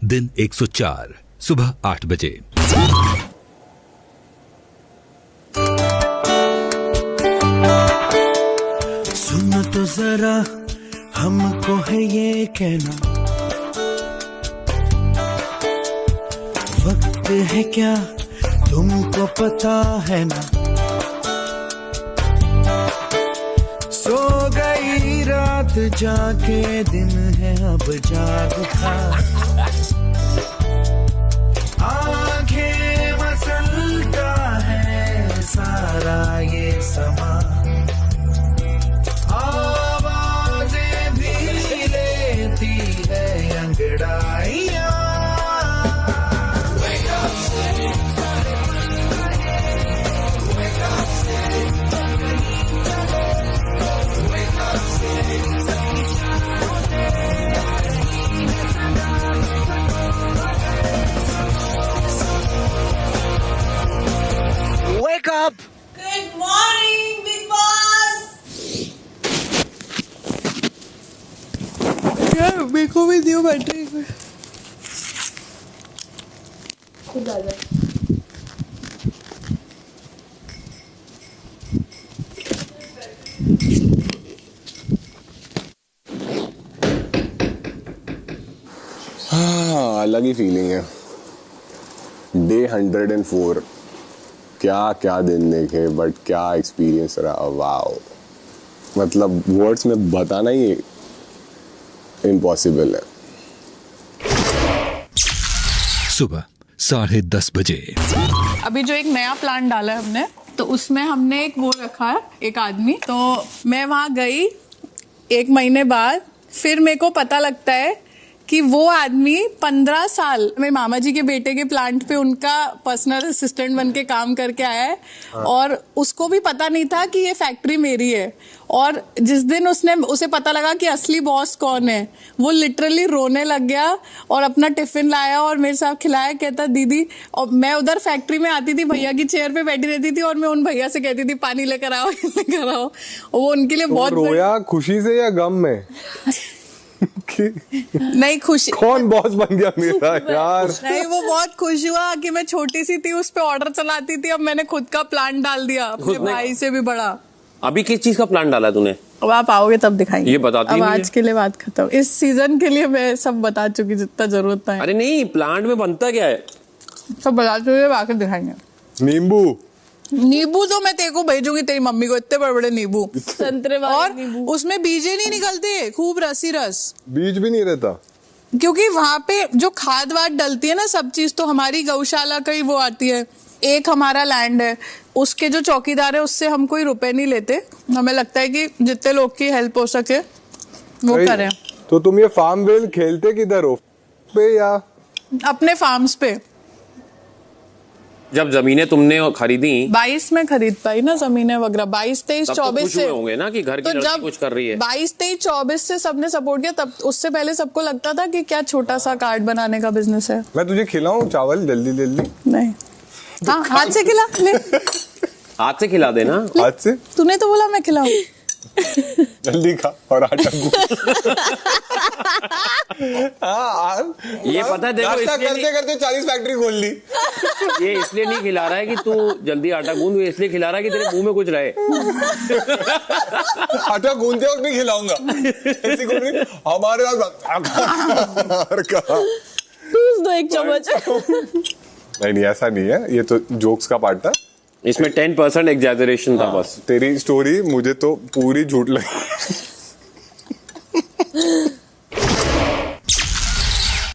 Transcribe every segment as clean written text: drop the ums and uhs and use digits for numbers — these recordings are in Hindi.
दिन 104 सुबह 8 बजे। सुनो तो जरा हमको है ये कहना, वक्त है क्या तुमको पता है ना, सो गई रात जाके दिन है अब जाग उठा, आंखें मसलता है सारा ये समा, आवाजें भी लेती है अंगड़ाइयाँ। Wake up! Good morning, Big Boss. यार मेरे को भी दियो बैटरी पे। खुद आ जा। हाँ, अलग ही फीलिंग है। डे 104 क्या क्या दिन देखे, बट क्या एक्सपीरियंस रहा, वाओ। मतलब वर्ड्स में बताना ही इम्पॉसिबल है। सुबह 10:30 बजे। अभी जो एक नया प्लान डाला है हमने, तो उसमें हमने एक वो रखा है, एक आदमी। तो मैं वहां गई 1 महीने बाद, फिर मेरे को पता लगता है कि वो आदमी 15 साल मेरे मामा जी के बेटे के प्लांट पे उनका पर्सनल असिस्टेंट बन के काम करके आया है। और उसको भी पता नहीं था कि ये फैक्ट्री मेरी है। और जिस दिन उसे पता लगा कि असली बॉस कौन है, वो लिटरली रोने लग गया और अपना टिफिन लाया और मेरे साथ खिलाया। कहता दीदी, और मैं उधर फैक्ट्री में आती थी, भैया की चेयर पे बैठी रहती थी और मैं उन भैया से कहती थी पानी लेकर आओ लेकर आओ। वो उनके लिए बहुत रोया खुशी से या गम में? नहीं, खुशी। कौन बॉस बन गया मेरा यार? नहीं, वो बहुत खुश हुआ कि मैं छोटी सी थी, उस पे ऑर्डर चलाती थी, अब मैंने खुद का प्लान डाल दिया, अपने भाई से भी बड़ा। अभी किस चीज का प्लान डाला तूने? अब आप आओगे तब दिखाएंगे। ये बताती अब नहीं आज के लिए बात खत्म। इस सीजन के लिए मैं सब बता चुकी जितना जरूरत है। अरे नहीं, प्लांट में बनता क्या है? सब बता चुके, आके दिखाएंगे। नींबू तो मैं तेरे को भेजूंगी, तेरी मम्मी को, इतने बड़े बड़े नींबू, संतरे वाले और नींबू। उसमें बीजे नहीं निकलते, खूब रसी रस, बीज भी नहीं रहता। क्योंकि वहां पे जो खाद वाद डलती है ना, सब चीज तो हमारी गौशाला का ही वो आती है। एक हमारा लैंड है, उसके जो चौकीदार है उससे हम कोई रुपए नहीं लेते। हमें लगता है कि जितने लोग की हेल्प हो सके वो करें। तो तुम ये फार्म वेल खेलते किधर हो, पे या अपने फार्म्स पे? जब जमीनें तुमने खरीदी 22 में खरीद पाई ना जमीनें वगैरह, 22, 23, 24 से होंगे ना कि घर की लड़की कुछ कर रही है। 22, 23, 24 से सबने सपोर्ट किया। तब उससे पहले सबको लगता था कि क्या छोटा सा कार्ड बनाने का बिजनेस है। मैं तुझे खिलाऊं चावल जल्दी जल्दी? नहीं, हाँ, हाथ से खिला ले। हाथ से खिला देना। हाथ से? तूने तो बोला मैं खिलाऊं। जल्दी खा और आटा गूंद। ये पता है, देखो करते करते 40 फैक्ट्री खोल ली। ये इसलिए नहीं खिला रहा है कि तू जल्दी आटा गूंद, ये इसलिए खिला रहा है कि तेरे मुंह में कुछ रहे। आटा गूंदते वक्त नहीं खिलाऊंगा, ऐसी कुछ नहीं हमारे दो एक चम्मच। नहीं, ऐसा नहीं है, ये तो जोक्स का पार्ट था। इसमें 10% एग्जैजरेशन था बस। तेरी स्टोरी मुझे तो पूरी झूठ लगी।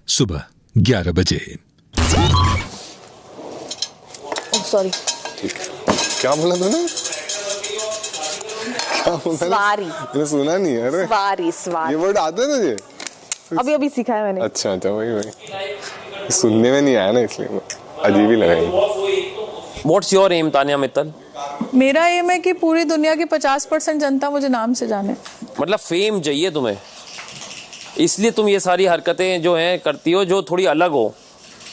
सुबह 11 बजे। सॉरी, क्या बोला तूने? क्या बोला? स्वारी। मैंने सुना नहीं है। अरे स्वारी, स्वारी। ये वर्ड आता है तुझे? अभी सीखा है मैंने। अच्छा, वही सुनने में नहीं आया ना, इसलिए अजीब ही लगा। What's your aim, Tania Mittal? मेरा एम है कि पूरी दुनिया की 50% जनता मुझे नाम से जाने। मतलब फेम चाहिए तुम्हें, इसलिए तुम ये सारी हरकतें जो हैं करती हो, जो थोड़ी अलग हो,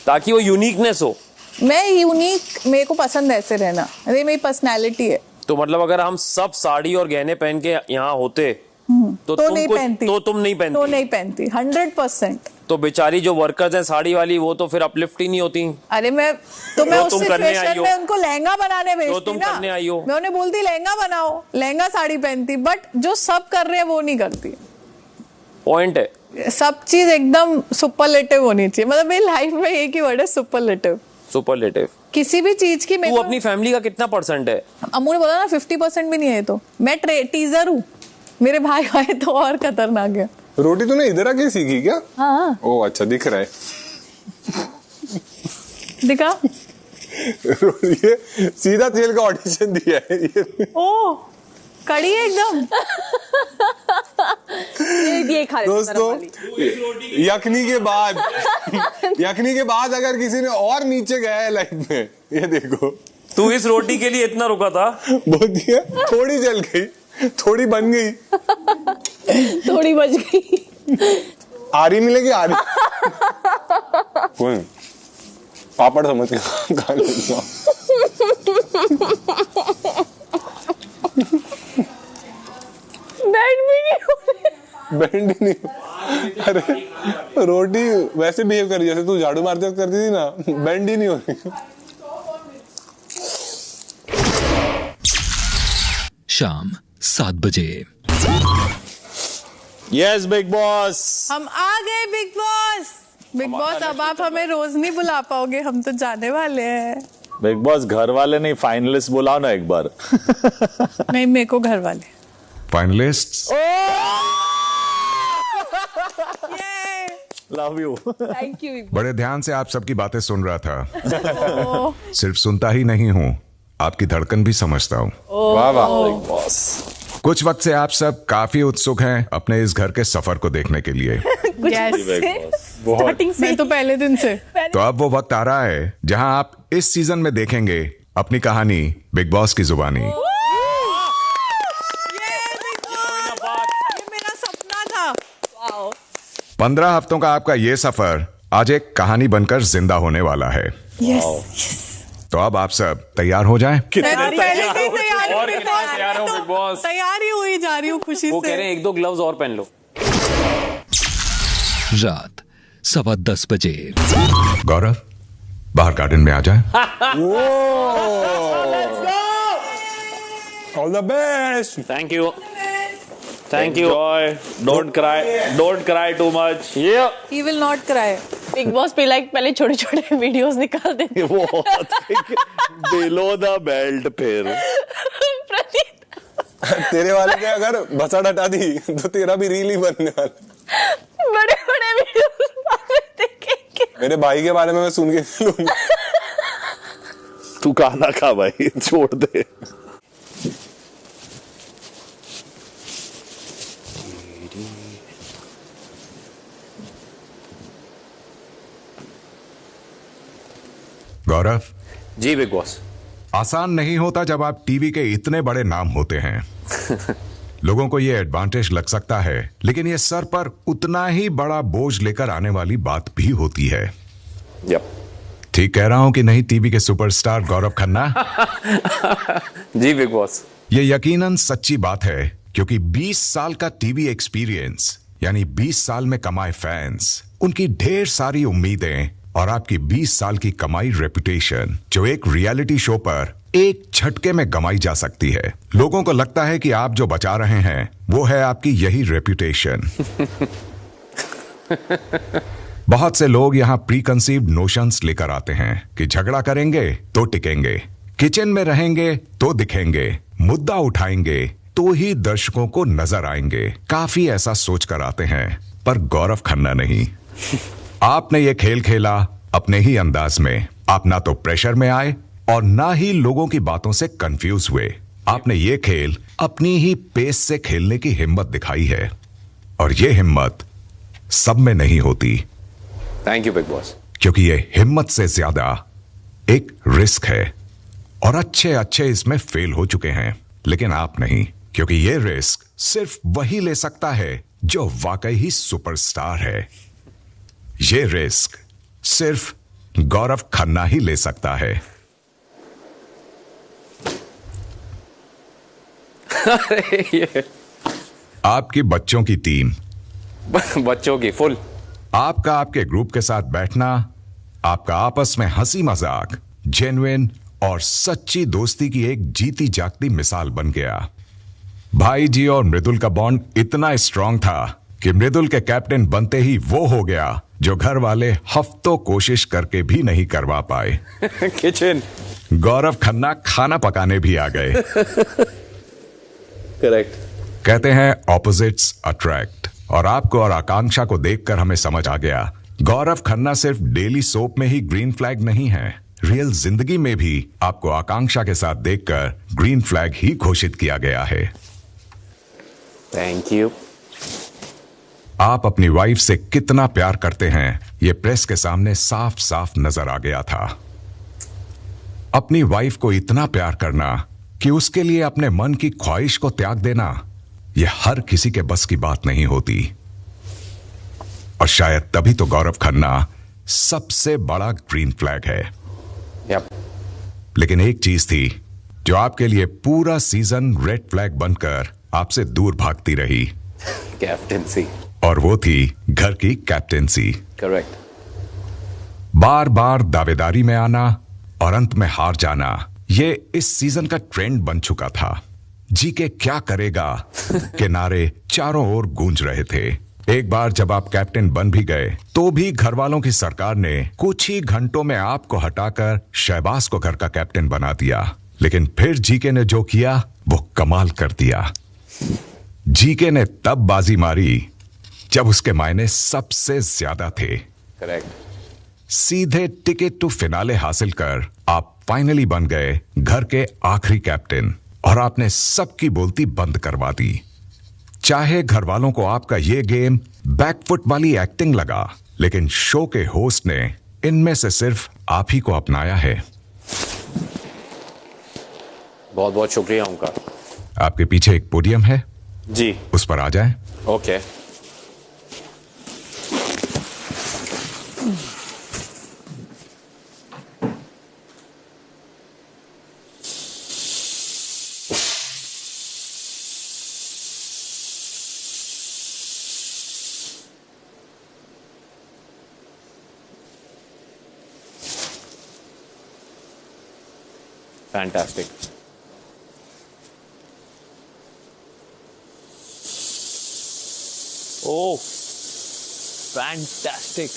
ताकि वो यूनिकनेस हो। मैं यूनिक, मेरे को पसंद है ऐसे रहना, ये मेरी पर्सनैलिटी है। तो मतलब अगर हम सब साड़ी और गहने पहन के यहाँ होते तो तो तुम नहीं कुछ- पहनती, तो तुम नहीं पहनती? तो नहीं पहनती 100%। तो बेचारी जो वर्कर्स हैं साड़ी वाली, वो तो फिर अपलिफ्ट ही नहीं होती। अरे मैं उस तुम करने आई सिचुएशन हो। में उनको लहंगा बनाने भेजती तुम ना, करने आई हो। मैं उन्हें बोलती लहंगा बनाओ, लहंगा साड़ी पहनती, बट जो सब कर रहे हैं वो नहीं करती। पॉइंट है, सब चीज एकदम सुपरलेटिव होनी चाहिए, मतलब मेरी लाइफ में एक ही वर्ड है, सुपरलेटिव। सुपरलेटिव। किसी भी चीज की तू मेरे अपनी फैमिली का कितना परसेंट है? अम्मू ने बोला ना 50% भी नहीं है, तो मैं टीजर हूँ, मेरे भाई भाई तो और खतरनाक है। रोटी तूने इधर आके सीखी क्या? हाँ ओ अच्छा, दिख रहा है। दिखा। ये सीधा तेल का ऑडिशन दिया है ये। ओ कड़ी है एकदम। ये खा लेते हैं दोस्तों, गरम वाली। यखनी के बाद अगर किसी ने और नीचे गया है लाइफ में, ये देखो। तू इस रोटी के लिए इतना रुका था? बोलती है थोड़ी जल गई, थोड़ी बन गई, थोड़ी बच गई। आरी मिलेगी आरी। कोई नहीं। पापड़ समझ के खा लेता। बैंड भी नहीं हो रहे। बैंड ही नहीं। अरे रोटी वैसे बिहेव कर जैसे तू झाड़ू मारते वक्त करती थी ना, बैंड ही नहीं हो रही। शाम 7 बजे। Yes big boss. हम आ गए बिग बॉस। बिग बॉस अब आप हमें रोज नहीं बुला पाओगे, हम तो जाने वाले हैं। बिग बॉस घर वाले नहीं, फाइनलिस्ट बुलाओ ना एक बार। नहीं, मेरे को घर वाले। Finalists, love you. Thank you. बड़े ध्यान से आप सबकी बातें सुन रहा था। सिर्फ सुनता ही नहीं हूँ, आपकी धड़कन भी समझता हूँ। वाह वाह। Big boss. कुछ वक्त से आप सब काफी उत्सुक हैं अपने इस घर के सफर को देखने के लिए। स्टार्टिंग से मैं तो पहले दिन से। तो अब वो वक्त आ रहा है जहां आप इस सीजन में देखेंगे अपनी कहानी बिग बॉस की जुबानी। ये मेरा सपना था। 15 हफ्तों का आपका ये सफर आज एक कहानी बनकर जिंदा होने वाला है। तो अब आप सब तैयार हो जाएं। मैं तो पहले से ही तैयार और हूँ, कितने तैयार हो बिग बॉस? तैयार ही हुई जा रही हूँ खुशी वो कह से। रहे हैं 1-2 ग्लव्स और पहन लो। रात 10:15 बजे। गौरव, बाहर गार्डन में आ जाए। All the best. Thank you. Thank you. Don't cry too much. ये He will not cry. Big boss पे लाइक पहले छोटे छोटे वीडियोस निकाल देते। वो बिलो द बेल्ट फिर। तेरे वाले के अगर बसड़ हटा दी तो तेरा भी रील ही बनने वाला। बड़े बड़े वीडियोस देखेंगे। मेरे भाई के बारे में मैं सुन के लूंगा। तू खाना खा भाई, छोड़ दे। गौरव, जी बिग बॉस। आसान नहीं होता जब आप टीवी के इतने बड़े नाम होते हैं। लोगों को ये एडवांटेज लग सकता है, लेकिन ये सर पर उतना ही बड़ा बोझ लेकर आने वाली बात भी होती है। यप। ठीक कह रहा हूं कि नहीं टीवी के सुपरस्टार गौरव खन्ना? जी बिग बॉस। ये यकीनन सच्ची बात है, क्योंकि 20 साल का टीवी एक्सपीरियंस यानी 20 साल में कमाए फैंस, उनकी ढेर सारी उम्मीदें और आपकी 20 साल की कमाई रेपुटेशन, जो एक रियलिटी शो पर एक झटके में गंवाई जा सकती है। लोगों को लगता है कि आप जो बचा रहे हैं वो है आपकी यही रेपुटेशन। बहुत से लोग यहाँ प्री कंसीव्ड नोशंस लेकर आते हैं कि झगड़ा करेंगे तो टिकेंगे, किचन में रहेंगे तो दिखेंगे, मुद्दा उठाएंगे तो ही दर्शकों को नजर आएंगे। काफी ऐसा सोच कर आते हैं, पर गौरव खन्ना नहीं। आपने ये खेल खेला अपने ही अंदाज में। आप ना तो प्रेशर में आए और ना ही लोगों की बातों से कंफ्यूज हुए। आपने ये खेल अपनी ही पेस से खेलने की हिम्मत दिखाई है, और ये हिम्मत सब में नहीं होती, थैंक यू बिग बॉस। क्योंकि ये हिम्मत से ज्यादा एक रिस्क है, और अच्छे अच्छे इसमें फेल हो चुके हैं, लेकिन आप नहीं, क्योंकि ये रिस्क सिर्फ वही ले सकता है जो वाकई ही सुपरस्टार है। ये रिस्क सिर्फ गौरव खन्ना ही ले सकता है। अरे ये आपकी बच्चों की टीम, बच्चों की फुल। आपका आपके ग्रुप के साथ बैठना, आपका आपस में हंसी मजाक, जेन्युइन और सच्ची दोस्ती की एक जीती जागती मिसाल बन गया। भाई जी और मृदुल का बॉन्ड इतना स्ट्रांग था कि मृदुल के कैप्टन बनते ही वो हो गया जो घर वाले हफ्तों कोशिश करके भी नहीं करवा पाए। किचन। गौरव खन्ना खाना पकाने भी आ गए। करेक्ट। कहते हैं ऑपोजिट्स अट्रैक्ट, और आपको और आकांक्षा को देखकर हमें समझ आ गया गौरव खन्ना सिर्फ डेली सोप में ही ग्रीन फ्लैग नहीं है, रियल जिंदगी में भी आपको आकांक्षा के साथ देखकर ग्रीन फ्लैग ही घोषित किया गया है। Thank you. आप अपनी वाइफ से कितना प्यार करते हैं ये प्रेस के सामने साफ साफ नजर आ गया था। अपनी वाइफ को इतना प्यार करना कि उसके लिए अपने मन की ख्वाहिश को त्याग देना, यह हर किसी के बस की बात नहीं होती। और शायद तभी तो गौरव खन्ना सबसे बड़ा ग्रीन फ्लैग है। यप। लेकिन एक चीज थी जो आपके लिए पूरा सीजन रेड फ्लैग बनकर आपसे दूर भागती रही, कैप्टेंसी। और वो थी घर की कैप्टेंसी। करेक्ट। बार बार दावेदारी में आना और अंत में हार जाना, ये इस सीजन का ट्रेंड बन चुका था। जीके क्या करेगा के नारे चारों ओर गूंज रहे थे। एक बार जब आप कैप्टन बन भी गए तो भी घर वालों की सरकार ने कुछ ही घंटों में आपको हटाकर शहबाज को घर का कैप्टन बना दिया। लेकिन फिर जीके ने जो किया वो कमाल कर दिया। जीके ने तब बाजी मारी जब उसके मायने सबसे ज्यादा थे। करेक्ट। सीधे टिकट टू फिनाले हासिल कर आप फाइनली बन गए घर के आखिरी कैप्टन, और आपने सबकी बोलती बंद करवा दी। चाहे घर वालों को आपका ये गेम बैकफुट वाली एक्टिंग लगा, लेकिन शो के होस्ट ने इनमें से सिर्फ आप ही को अपनाया है। बहुत बहुत शुक्रिया उनका। आपके पीछे एक पोडियम है जी, उस पर आ जाएं। Okay. Fantastic. Oh, fantastic.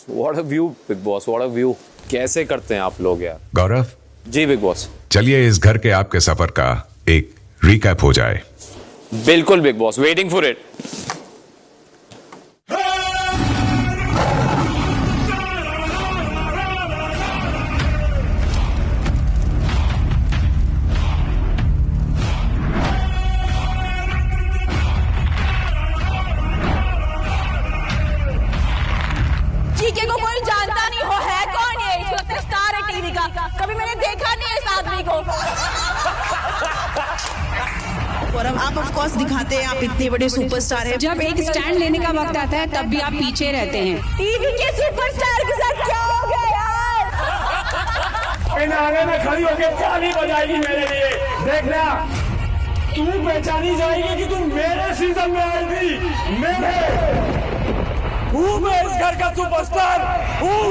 What a view, Big Boss. What a view. कैसे करते हैं आप लोग यार? Gaurav ji big boss. चलिए इस घर के आपके सफर का एक रिकैप हो जाए। बिल्कुल big boss, waiting for it. GK को कोई जानता नहीं हो, है कौन ये? इस वक्त स्टार है टीवी का, कभी मैंने देखा नहीं है इस आदमी को। और अब आप ऑफ कोर्स दिखाते हैं आप इतने बड़े सुपरस्टार हैं। जब एक स्टैंड लेने का वक्त आता है तब भी आप पीछे रहते हैं। टीवी के सुपरस्टार के साथ क्या हो गया यार? इन आगे में खड़ी होकर ताली बजाएगी मेरे लिए, देखना तू पहचानी जाएगी कि तू मेरे सीजन में आई थी। मैं इस घर का सुपरस्टार हूँ।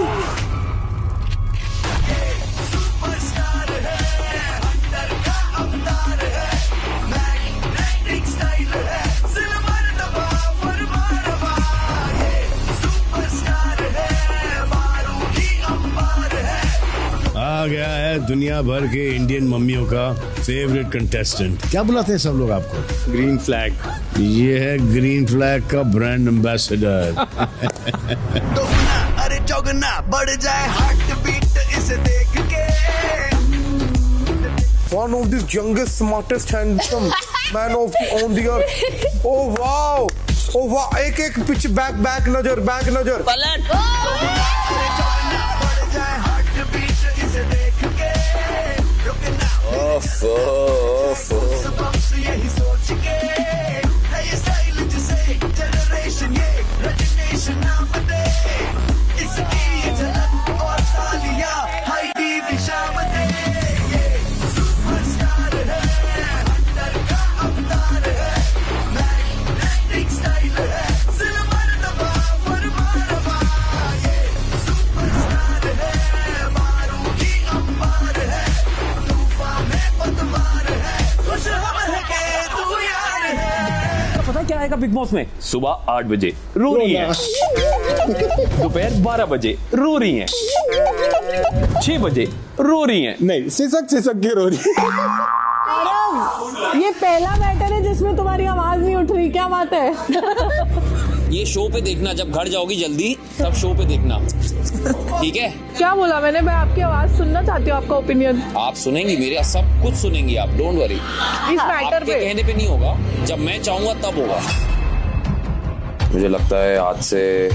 आ गया है दुनिया भर के इंडियन मम्मियों का फेवरेट कंटेस्टेंट। क्या बुलाते हैं सब लोग आपको? Green flag. ये है ग्रीन फ्लैग का ब्रांड एम्बेसडर। अरे चौगना बढ़ जाए हार्ट बीट इसे देख के। One of the youngest, smartest, handsome man on the earth. Oh wow! Oh wow! एक पीछे बैक नजर पलट। अरे चौगना बढ़ जाए हार्ट बीट इसे देख के। रुकना यही सोच के। ये स्टाइल जिसे जनरेशन ये रेजिग्नेशन नाम दे। इसकी झलक और तालियां हाई टीवी शाम दे। ये सुपरस्टार है, अंदर का अवतार है। आएगा बिग बॉस में? सुबह 8 बजे रो रही है, दोपहर 12 बजे रो रही है, 6 बजे रो रही है। नहीं, सिसक के रो रही है। ये पहला मैटर है जिसमें तुम्हारी आवाज नहीं उठ रही, क्या बात है? ये शो पे देखना, जब घर जाओगी जल्दी तब शो पे देखना, ठीक है? क्या बोला मैंने? मैं आपकी आवाज सुनना चाहती हूँ, आपका ओपिनियन। आप सुनेंगी मेरे, सब कुछ सुनेंगी आप, डोंट वरी। इस मैटर पे कहने पे नहीं होगा, जब मैं चाहूंगा तब होगा। मुझे लगता है आज से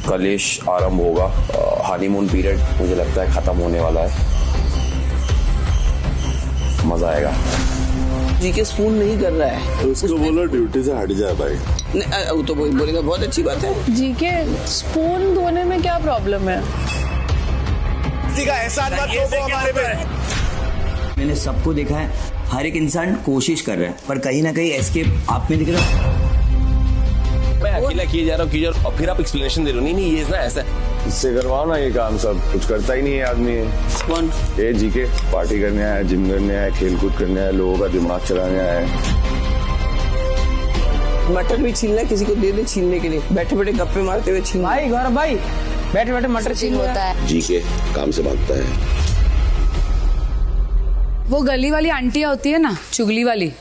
कलेश आरंभ होगा, हनीमून पीरियड मुझे लगता है खत्म होने वाला है, मजा आएगा। जीके स्पून नहीं कर रहा है तो उसको बोलो ड्यूटी से हट जाए भाई। नहीं, वो तो बोलेगा बहुत अच्छी बात है। जीके स्पून धोने में क्या प्रॉब्लम है? एहसान मत करो हमारे पे। मैंने सबको देखा है, हर एक इंसान कोशिश कर रहा है, पर कहीं ना कहीं एस्केप आप में दिख रहा है। मैं अकेला किए जा रहा हूँ और फिर आप एक्सप्लेनेशन दे रहे हो। नहीं ये ना ऐसा है, इससे करवाओ ना ये काम, सब कुछ करता ही नहीं है आदमी। कौन? ये जीके पार्टी करने आया, जिम करने आया, खेल कूद करने आया, लोगों का दिमाग चलाने आया है। मटर भी छीलना है, किसी को दे दे छीलने के लिए, बैठे बैठे गप्पे मारते हुए छील। भाई गौरव भाई, बैठे बैठे मटर छील होता है। जीके काम से भागता है। वो गली वाली आंटियां होती है ना, चुगली वाली,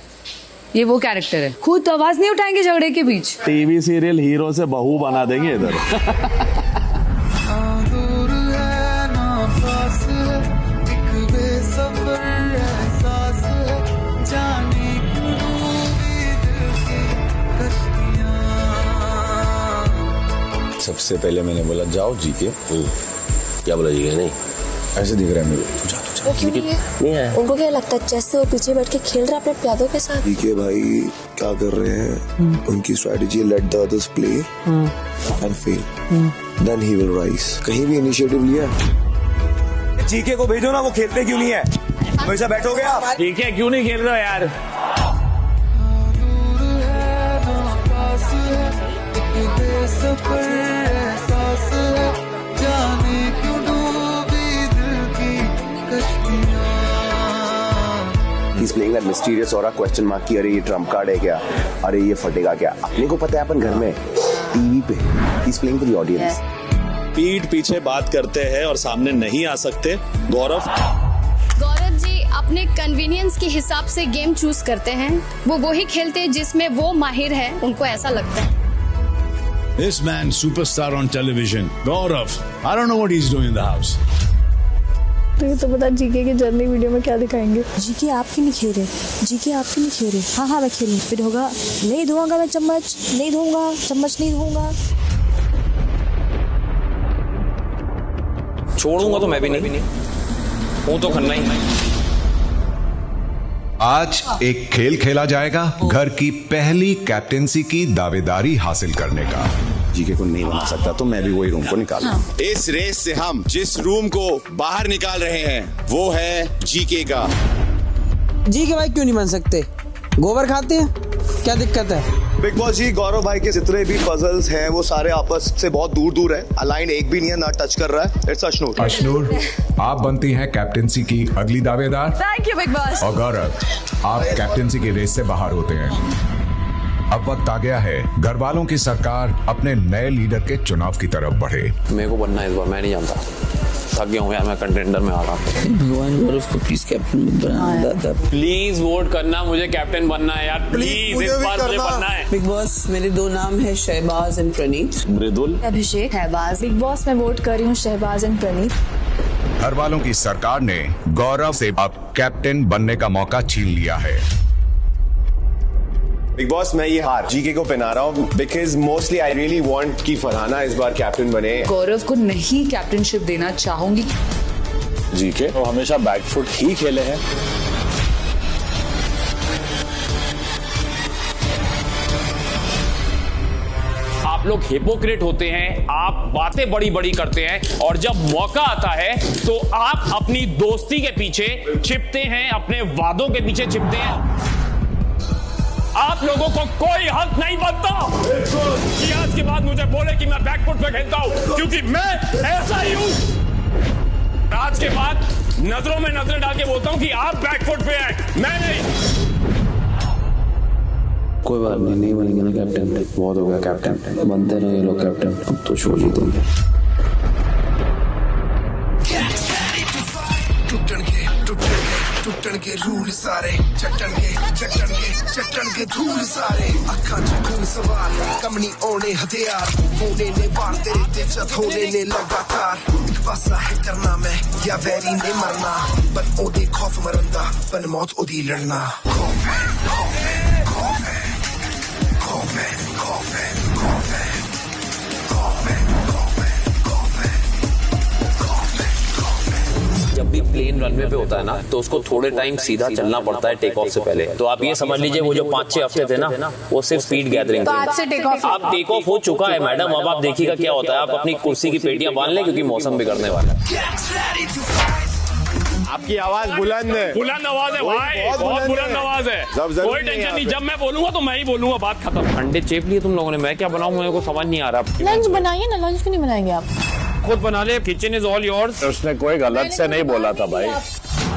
ये वो कैरेक्टर है। खुद तो आवाज नहीं उठाएंगे झगड़े के बीच। टीवी सीरियल हीरो से बहू बना देंगे इधर। सबसे पहले मैंने बोला जाओ जीके। क्या बोला जीके? नहीं ऐसे दिख रहा है मेरे को। वो क्यों नहीं है? उनको क्या लगता है जैसे वो पीछे बैठ के खेल रहा है अपने प्यादों के साथ? जीके भाई क्या कर रहे हैं, उनकी strategy let the others play and fail, then he will rise. कहीं भी इनिशिएटिव लिया? जीके को भेजो ना, वो खेलते क्यों नहीं है? हमेशा बैठोगे आप। ठीक है, क्यों नहीं खेल रहे हो यार? He's playing that mysterious aura, question mark की, अरे ये ट्रम्प कार्ड है क्या, अरे ये फटेगा क्या? अपने को पता है अपन घर में टीवी पे। He's playing for the audience. पीठ पीछे बात करते हैं और सामने नहीं आ सकते। गौरव जी अपने कन्वीनियंस के हिसाब से गेम चूज करते हैं, वो वही खेलते हैं जिसमें वो माहिर है, उनको ऐसा लगता है। This man superstar on television, Gaurav. I don't know what he's doing in the house. तो ये तो पता जीके की जर्नी वीडियो में क्या दिखाएंगे? जीके आपके नहीं खेल रहे, जीके आपके नहीं खेल रहे। हाँ मैं खेलूँ, फिर होगा नहीं धोऊंगा मैं चम्मच, नहीं धोऊंगा चम्मच, नहीं धोऊंगा। छोड़ूंगा तो मैं भी नहीं हूं, तो खन्ना ही। आज एक खेल खेला जाएगा घर की पहली कैप्टेंसी की दावेदारी हासिल करने का। जीके को नहीं बना सकता तो मैं भी वही रूम को निकाल। इस रेस से हम जिस रूम को बाहर निकाल रहे हैं वो है जीके का। जीके भाई क्यों नहीं बन सकते? गोबर खाते हैं, क्या दिक्कत है? बिग बॉस जी, गौरव भाई के जितने भी पजल्स हैं वो सारे आपस से बहुत दूर दूर है, अलाइन एक भी नहीं है, ना टच कर रहा है। इट्स अशनूर। अशनूर, आप बनती हैं कैप्टेंसी की अगली दावेदार। Thank you Bigg boss. और गौरव, आप कैप्टेंसी की रेस से बाहर होते हैं। अब वक्त आ गया है घर वालों की सरकार अपने नए लीडर के चुनाव की तरफ बढ़े। मेरे को बनना है इस बार, मैं नहीं जानता, थक गया हूँ यार, मैं कंटेंडर में आ रहा हूँ। भगवान गौरव को प्लीज कैप्टन मत बनाना। प्लीज वोट करना, मुझे कैप्टन बनना है यार, प्लीज इस बार मुझे बनना है। बिग बॉस मेरे दो नाम है Shahbaz and Praneet. Mridul, Abhishek, Shahbaz. Bigg Boss में वोट कर रही हूँ शहबाज एंड प्रणीत। घर वालों की सरकार ने गौरव से अब कैप्टन बनने का मौका छीन लिया है। बिग बॉस मैं ये हार जीके को पहना रहा हूँ because mostly I really want कि फरहाना इस बार कैप्टन बने। गौरव को नहीं कैप्टनशिप देना चाहूंगी। जीके तो हमेशा बैकफुट ही खेले हैं। आप लोग हिपोक्रेट होते हैं, आप बातें बड़ी बड़ी करते हैं और जब मौका आता है तो आप अपनी दोस्ती के पीछे छिपते हैं, अपने वादों के पीछे छिपते हैं। आप लोगों को कोई हक नहीं बनता कि आज के बाद मुझे बोले कि मैं बैकफुट पे खेलता हूं, क्योंकि मैं ऐसा ही हूं। आज के बाद नजरों में नजरें डाल के बोलता हूं कि आप बैकफुट पे हैं, मैं नहीं। कोई बात नहीं, नहीं बनेंगे ना कैप्टन, बहुत हो गया कैप्टन, बनते रहे ये लोग कैप्टन, अब तो शो जीतेंगे। टुटण के रूल सारे चटण के धूल सारे अखा च खून सवार कमनी ओने हथियार होने ने वार तेरे ते जद होने ने लगातार एक पासा है करना मैं या वैरी ने मरना पर ओदे खौफ मरंदा पर मौत ओदी लड़ना जब भी प्लेन रनवे पे होता है ना तो उसको थोड़े टाइम सीधा चलना पड़ता है टेक ऑफ से पहले। तो आप ये समझ लीजिए वो जो 5-6 हफ्ते थे ना वो सिर्फ स्पीड गैदरिंग तो आज से टेक ऑफ अब टेक ऑफ हो चुका है मैडम। अब आप देखिएगा क्या होता है। आप अपनी कुर्सी की पेटियां बांध लें क्योंकि मौसम बिगड़ने वाला है। आपकी आवाज बुलंद है, बुलंद आवाज है भाई, बहुत बुलंद आवाज है। कोई टेंशन नहीं, जब मैं बोलूंगा तो मैं ही बोलूंगा, बात खत्म। अंडे चेप लिए तुम लोगों ने, मैं क्या बनाऊं मेरे को समझ नहीं आ रहा। लंच बनाइए ना, लंच क्यों नहीं बनाएंगे आप? खुद बना ले, किचन इज ऑल योर्स। उसने कोई गलत से नहीं बोला था भाई।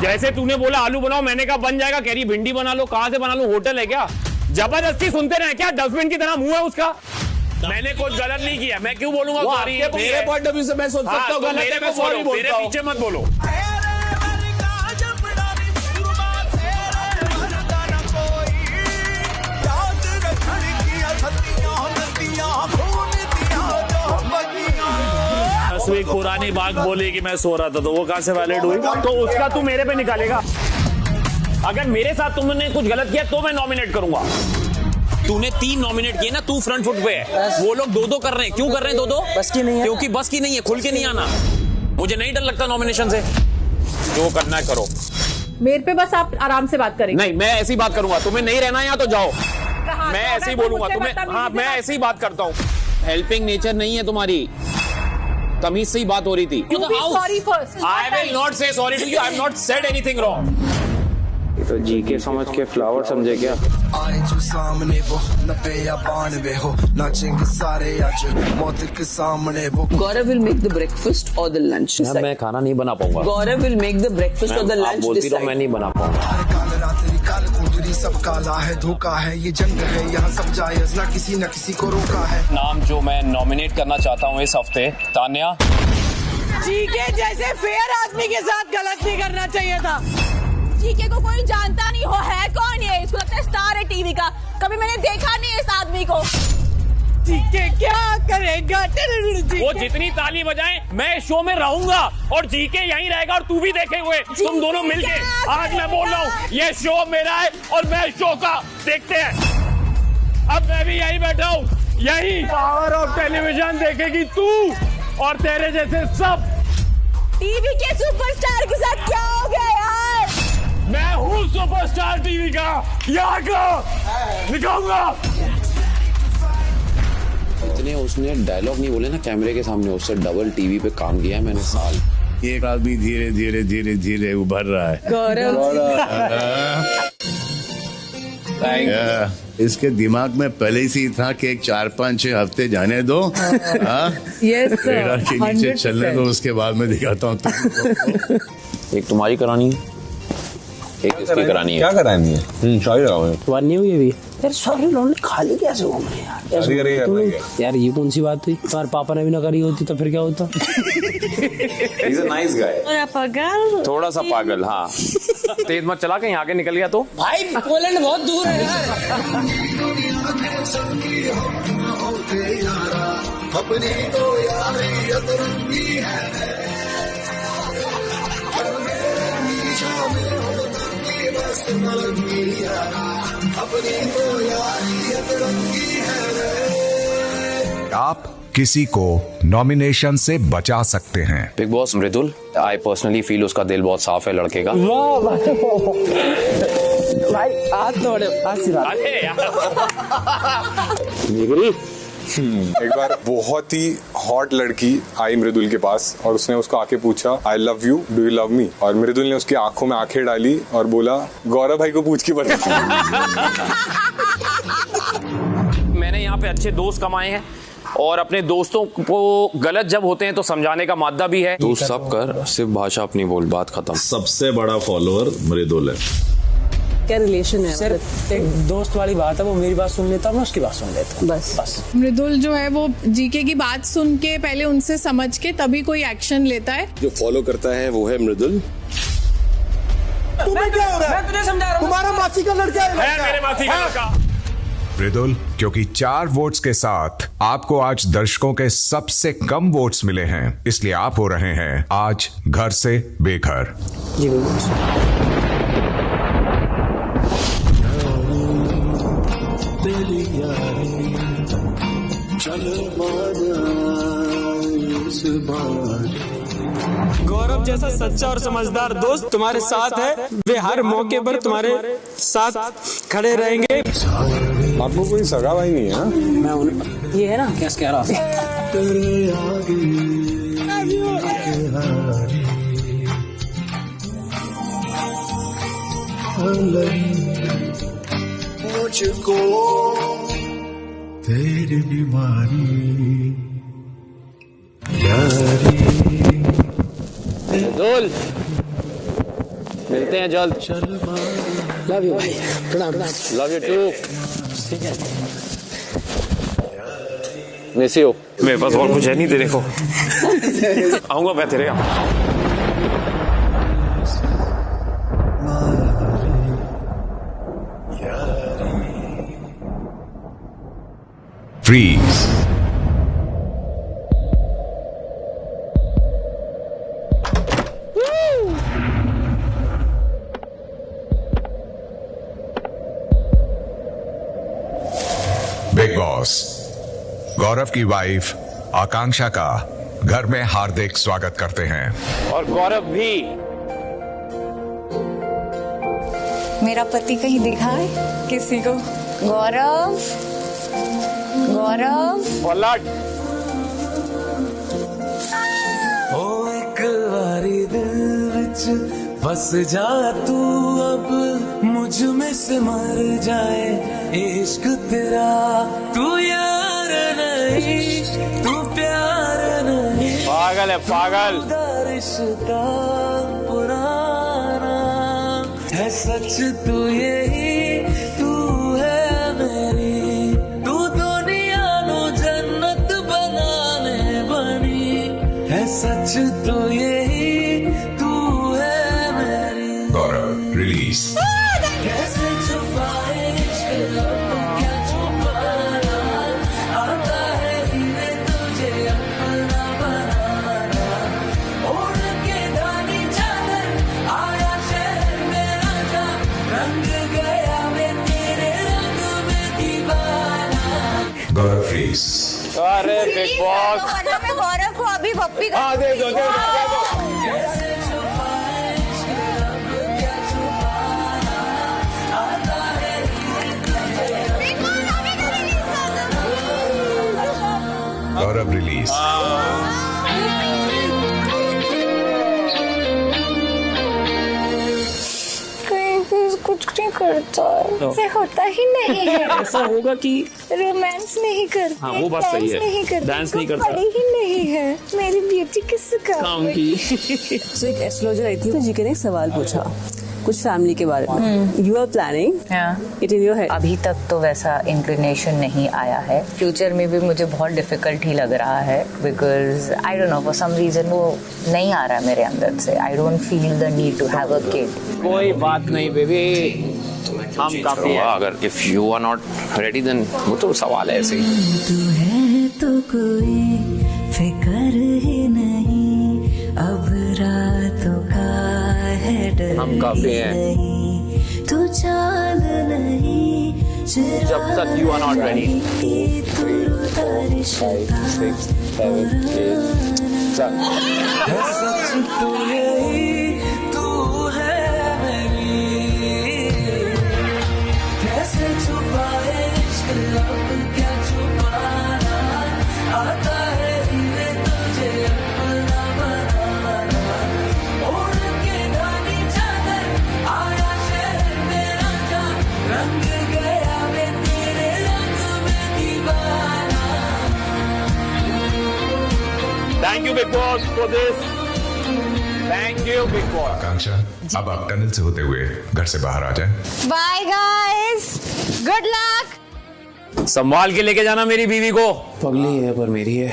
जैसे तूने बोला आलू बनाओ, मैंने कहा बन जाएगा, कह रही भिंडी बना लो। कहां से बना लूं, होटल है क्या? जबरदस्ती सुनते रहे क्या? डस्टबिन की तरह मुंह है उसका। मैंने कुछ गलत नहीं किया, मैं क्यों बोलूंगा सॉरी? मेरे पॉइंट ऑफ व्यू से मैं सोच सकता हूं गलत है, मैं सॉरी बोलता हूं। मेरे पीछे मत बोलो। एक पुरानी बात बोली कि मैं सो रहा था तो वो कहां से वैलिड हुई? तो उसका तू मेरे पे निकालेगा। अगर मेरे साथ तुमने कुछ गलत किया तो मैं नॉमिनेट करूंगा। तूने 3 नॉमिनेट किए ना, तू फ्रंट फुट पे है। वो लोग 2-2 कर रहे हैं। क्यों कर रहे हैं 2-2? बस की नहीं है, क्योंकि बस की नहीं है, खुल के नहीं आना। मुझे नहीं डर लगता नॉमिनेशन से। जो करना है करो। मेरे पे बस आप आराम से बात करेंगे। नहीं, मैं ऐसी बात करूंगा। तुम्हें नहीं रहना यहाँ तो जाओ। मैं ऐसे ही बोलूंगा तुम्हें। हाँ, मैं ऐसे ही बात करता हूँ। हेल्पिंग नेचर नहीं है तुम्हारी, तमीज से ही बात हो रही थी। Sorry first. I will not say sorry to you. I have not said anything wrong. ये तो जीके समझ के फ्लावर समझे क्या? आए जो सामने वो 90 या 92 हो, नाचेंगे सारे आज मौत के सामने वो। गौरव will make the breakfast or the lunch. मैं खाना नहीं बना पाऊंगा। गौरव will make the breakfast or the lunch. बोलती रहो, मैं नहीं बना पाऊंगा। काल रात काल कुदरी सब काला है, धोखा है, ये जंग है, यहाँ सब जायज ना किसी न किसी को रोका है। नाम जो मैं नॉमिनेट करना चाहता हूँ इस हफ्ते, तान्या। जीके जैसे फेयर आदमी के साथ गलत नहीं करना चाहिए था। जीके को कोई जानता नहीं हो, है कौन ये? इसको लगता है स्टार है टीवी का। कभी मैंने देखा नहीं इस आदमी को। जीके क्या करेगा? वो जितनी ताली बजाए मैं शो में रहूंगा और जीके यहीं रहेगा और तू भी देखे हुए तुम दोनों मिलके। आज मैं बोल रहा हूँ ये शो मेरा है और मैं शो का देखते हैं। अब मैं भी यहीं बैठा हूँ, यही पावर ऑफ टेलीविजन देखेगी तू और तेरे जैसे सब। टीवी के सुपरस्टार के साथ क्या हो गया यार? मैं हूँ सुपरस्टार टीवी का, यहाँ का दिखाऊंगा। इतने उसने डायलॉग नहीं बोले ना कैमरे के सामने, उससे डबल टीवी पे काम किया है मैंने साल। एक आदमी धीरे धीरे धीरे धीरे उभर रहा है। इसके दिमाग में पहले से ही था कि एक 4-5 हफ्ते जाने दो, रेडर के नीचे चलने दो, उसके बाद मैं दिखाता हूँ। एक तुम्हारी करानी है, एक इसकी करानी है। क्या करानी है? सॉरी लगाओ। तुम्हारी नहीं हुई अभी? यार सॉरी लोन खाली कैसे हो गए यार? यार ये कौन सी बात हुई? तुम्हारे पापा ने भी ना करी होती तो फिर क्या होता? He's a nice guy. पागल, थोड़ा सा पागल। हाँ, तेज मत चला, कहीं आगे निकल गया तो। भाई पोलैंड बहुत दूर है यार। अपनी तो यारी अतरंगी है, अपनी तो यारी अतरंगी है। आप किसी को नॉमिनेशन से बचा सकते हैं। Big boss Mridul, I personally feel उसका दिल बहुत साफ है लड़के का। भाई आज तो एक बार बहुत ही हॉट लड़की आई मृदुल के पास और उसने उसको आके पूछा I love you, do you love me? और मृदुल ने उसकी आंखों में आंखें डाली और बोला गौरव भाई को पूछ के बता। मैंने यहाँ पे अच्छे दोस्त कमाए हैं और अपने दोस्तों को गलत जब होते हैं तो समझाने का मादा भी है। तू सब कर, सिर्फ भाषा अपनी बोल, बात खत्म। सबसे बड़ा फॉलोअर मृदुल है। क्या रिलेशन है? सिर्फ एक दोस्त वाली बात है, वो मेरी बात सुन लेता, मैं उसकी बात सुन लेता हूँ, बस। मृदुल जो है वो जीके की बात सुन के पहले उनसे समझ के तभी कोई एक्शन लेता है। जो फॉलो करता है वो है मृदुल। तुम्हें क्या हो रहा है? मैं तुझे समझा रहा हूँ। तुम्हारा मासी का लड़का है मेरे मासी का लड़का। मृदुल, क्योंकि 4 वोट्स के साथ आपको आज दर्शकों के सबसे कम वोट्स मिले हैं, इसलिए आप हो रहे हैं आज घर से बेघर। जी गौरव जैसा सच्चा और समझदार दोस्त तुम्हारे साथ है, वे हर मौके पर तुम्हारे साथ खड़े रहेंगे। आपको कोई सगा भाई नहीं है? मैं ये है ना, क्या कह रहा मुझको तेरी बीमारी मृदुल, मिलते हैं जल्द। लव यू भाई, प्रणाम। Love you too. Miss you. मेरे पास और कुछ है नहीं तेरे को। आऊंगा मैं तेरे यहाँ। Freeze. बिग बॉस गौरव की वाइफ आकांक्षा का घर में हार्दिक स्वागत करते हैं। और गौरव भी। मेरा पति कहीं दिखा है किसी को? गौरव, गौरव। पलट। ओ एक बारी दिल विच बस जा तू, अब मुझ में से मर जाए इश्क तेरा। तू यार नहीं, तू प्यार नहीं। पागल है पागल। रिश्ता पुराना है सच, तू यही तू है मेरी। तू दुनिया नु जन्नत बनाने बनी है सच, तू यही तू है मेरी। गौरव रिलीज। कैसे छुपाए इश्क क्या छुपाना, आता है धीरे तुझे अपना बनाना। ओढ़ के दानी चादर आया शहर मेरा जा, रंग गया मैं तेरे रंग में दीवाना। गौरव फ्रीज। अरे बिग बॉस। मैं गौरव को अभी पप्पी हाँ दे दो, दे दो। कैसे छुपाए इश्क क्या छुपाना, आता है धीरे तुझे। गौरव रिलीज। कुछ नहीं करता है, ऐसे होता ही नहीं है। ऐसा होगा कि रोमांस नहीं करते, हाँ, वो बात सही है। नहीं करते, डांस नहीं करता। पढ़े ही नहीं है। मेरी ब्यूटी किस काम की। तो एक एस्ट्रोलॉजर आई थी, तो जीके ने एक सवाल पूछा कुछ फैमिली के बारे में। You are planning it in your head. अभी तक तो वैसा इंक्लिनेशन नहीं आया है। फ्यूचर में भी मुझे बहुत डिफिकल्ट ही लग रहा है, because I don't know for some reason वो नहीं आ रहा है मेरे अंदर से। I don't feel the need to have a kid. कोई बात नहीं बेबी, हम काफी है। अगर if you are not ready then वो तो सवाल है ऐसे ही। तू है तो कोई फिक्र ही नहीं, अब रातों का है डर। हम काफी हैं। तू चांद नहीं, जब तक यू आर नॉट रेडी। 2, 3, 4, 5, 6, 7, 8, 7। सच तू यही तू है मेरी। कैसे छुपाए इश्क अब क्या छुपाना, आता है धीरे तुझे अपना बनाना। ओढ़ के दानी चादर आया शहर मेरा जा, रंग गया मैं तेरे रंग में दीवाना। Thank you, Big Boss, for this thank you Bigg Boss. Akanksha, अब आप टनल से होते हुए घर से बाहर आ जाएं। Bye guys, good luck. संभाल के लेके जाना मेरी बीवी को। पगली है पर मेरी है।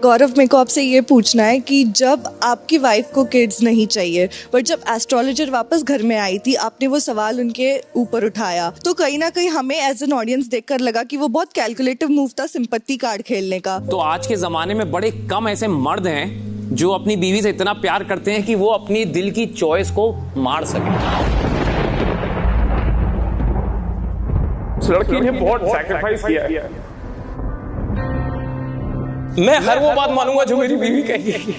गौरव, मेरे को आपसे ये पूछना है कि जब आपकी वाइफ को किड्स नहीं चाहिए, पर जब एस्ट्रोलॉजर वापस घर में आई थी, आपने वो सवाल उनके ऊपर उठाया, तो कहीं ना कहीं हमें एज एन ऑडियंस देखकर लगा कि वो बहुत कैलकुलेटिव मूव था सिंपैथी कार्ड खेलने का। तो आज के जमाने में बड़े कम ऐसे मर्द हैं जो अपनी बीवी से इतना प्यार करते हैं कि वो अपनी दिल की चॉइस को मार सके। उस लड़की ने बहुत सैक्रिफाइस किया है। मैं हर वो बात मानूंगा जो मेरी बीवी कहेगी।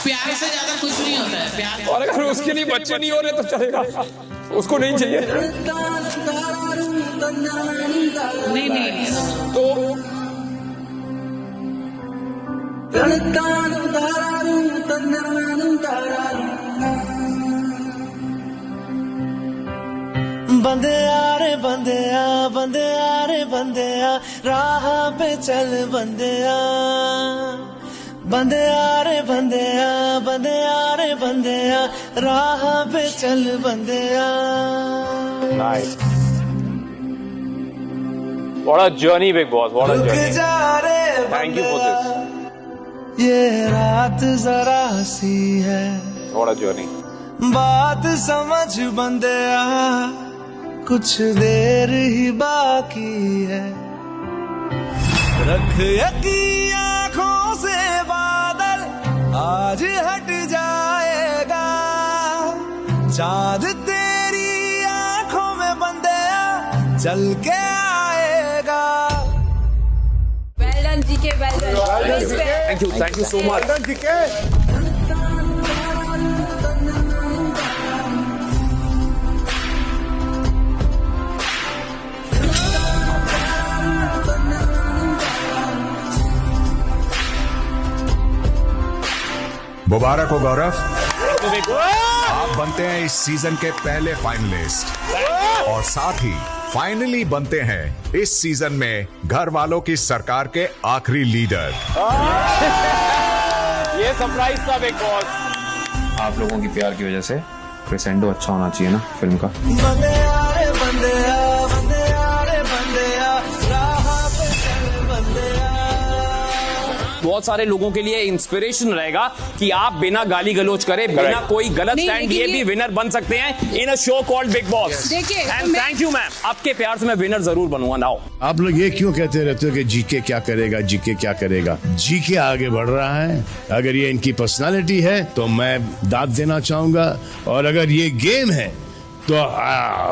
प्यार से ज्यादा कुछ नहीं होता है। प्यार और अगर उसके लिए बच्चे नहीं हो रहे तो चलेगा, उसको नहीं चाहिए नहीं तो बंदिया रे बंदिया, बंदिया रे बंदिया, राह पे चल बंदिया। बंदिया रे बंदिया, बंदिया रे बंदिया, राह पे चल बंदिया। Nice. What a journey, big boss. What a journey. Thank you for this. ये रात जरा सी है। What a journey. बात समझ बंदिया, कुछ देर ही बाकी है। रख यकीन आँखों से बादल, आज हट जाएगा। चाँद तेरी आँखों में बंदिया, चल के आएगा। Well done, GK, well done. Thank you so much. Well done, GK. मुबारक हो गौरव, आप बनते हैं इस सीजन के पहले फाइनलिस्ट और साथ ही फाइनली बनते हैं इस सीजन में घर वालों की सरकार के आखिरी लीडर। ये सरप्राइज था बिग बॉस। आप लोगों की प्यार की वजह से क्रेसेंडो अच्छा होना चाहिए ना फिल्म का। बंदिया रे बंदिया, बंदिया रे बंदिया, राह पे चल बंदिया। बहुत सारे लोगों के लिए इंस्पिरेशन रहेगा कि आप बिना गाली गलोच करे, बिना कोई गलत स्टैंड लिए भी विनर बन सकते हैं in a show called Bigg Boss. And thank you ma'am, आपके प्यार से मैं विनर जरूर बनूंगा। नाउ आप लोग ये क्यों कहते रहते हो कि जीके क्या करेगा, जीके क्या करेगा? जीके आगे बढ़ रहा है। अगर ये इनकी पर्सनालिटी है तो मैं दाद देना चाहूंगा, और अगर ये गेम है तो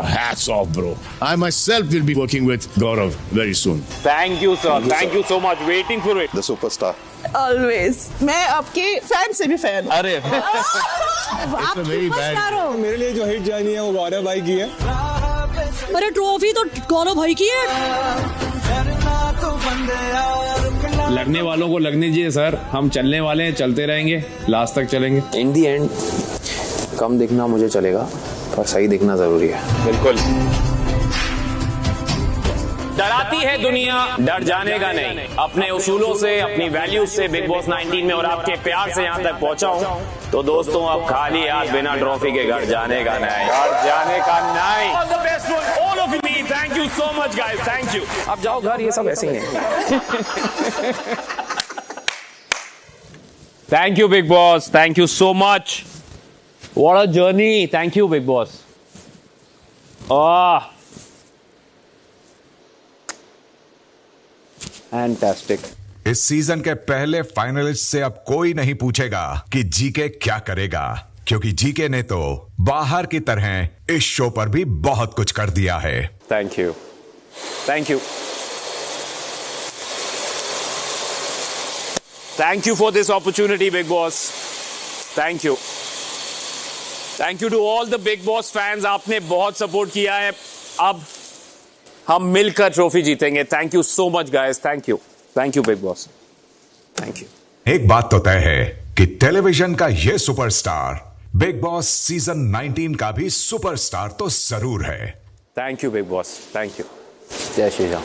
hats off bro. I myself will be working with Gaurav very soon. Thank you sir, thank you so much. Waiting for it. The superstar. Always. मैं आपके फैन से भी फैन। अरे आप सुपरस्टार हो। मेरे लिए जो हिट जानी है वो गौरव भाई की है। अरे ट्रॉफी तो गौरव भाई की है। लगने वालों को लगने दीजिए सर, हम चलने वाले हैं, चलते रहेंगे, लास्ट तक चलेंगे। इन दी एंड कम दिखना मुझे चलेगा, पर सही दिखना जरूरी है। बिल्कुल। डराती है दुनिया, डर जाने का नहीं। अपने उसूलों से, अपनी वैल्यूज से बिग बॉस 19 में और आपके प्यार से यहाँ तक पहुंचा हूं, तो दोस्तों अब खाली हाथ बिना ट्रॉफी के घर जाने का नहीं, घर जाने का नहीं। All the best for all of me. Thank you so much guys. Thank you. अब जाओ घर, ये सब ऐसे ही है। Thank you big boss. Thank you so much. What a journey. Thank you big boss. Fantastic. इस सीजन के पहले फाइनलिस्ट से अब कोई नहीं पूछेगा कि जीके क्या करेगा, क्योंकि जीके ने तो बाहर की तरह इस शो पर भी बहुत कुछ कर दिया है। Thank you. Thank you. Thank you for this opportunity, Big Boss. Thank you. Thank you to all the Big Boss fans. आपने बहुत सपोर्ट किया है। अब हम मिलकर ट्रॉफी जीतेंगे। Thank you so much, guys. Thank you. Thank you, Big Boss. Thank you. एक बात तो तय है कि टेलीविजन का ये सुपरस्टार बिग बॉस सीजन 19 का भी सुपरस्टार तो जरूर है। Thank you, Big Boss. Thank you. जय श्री राम।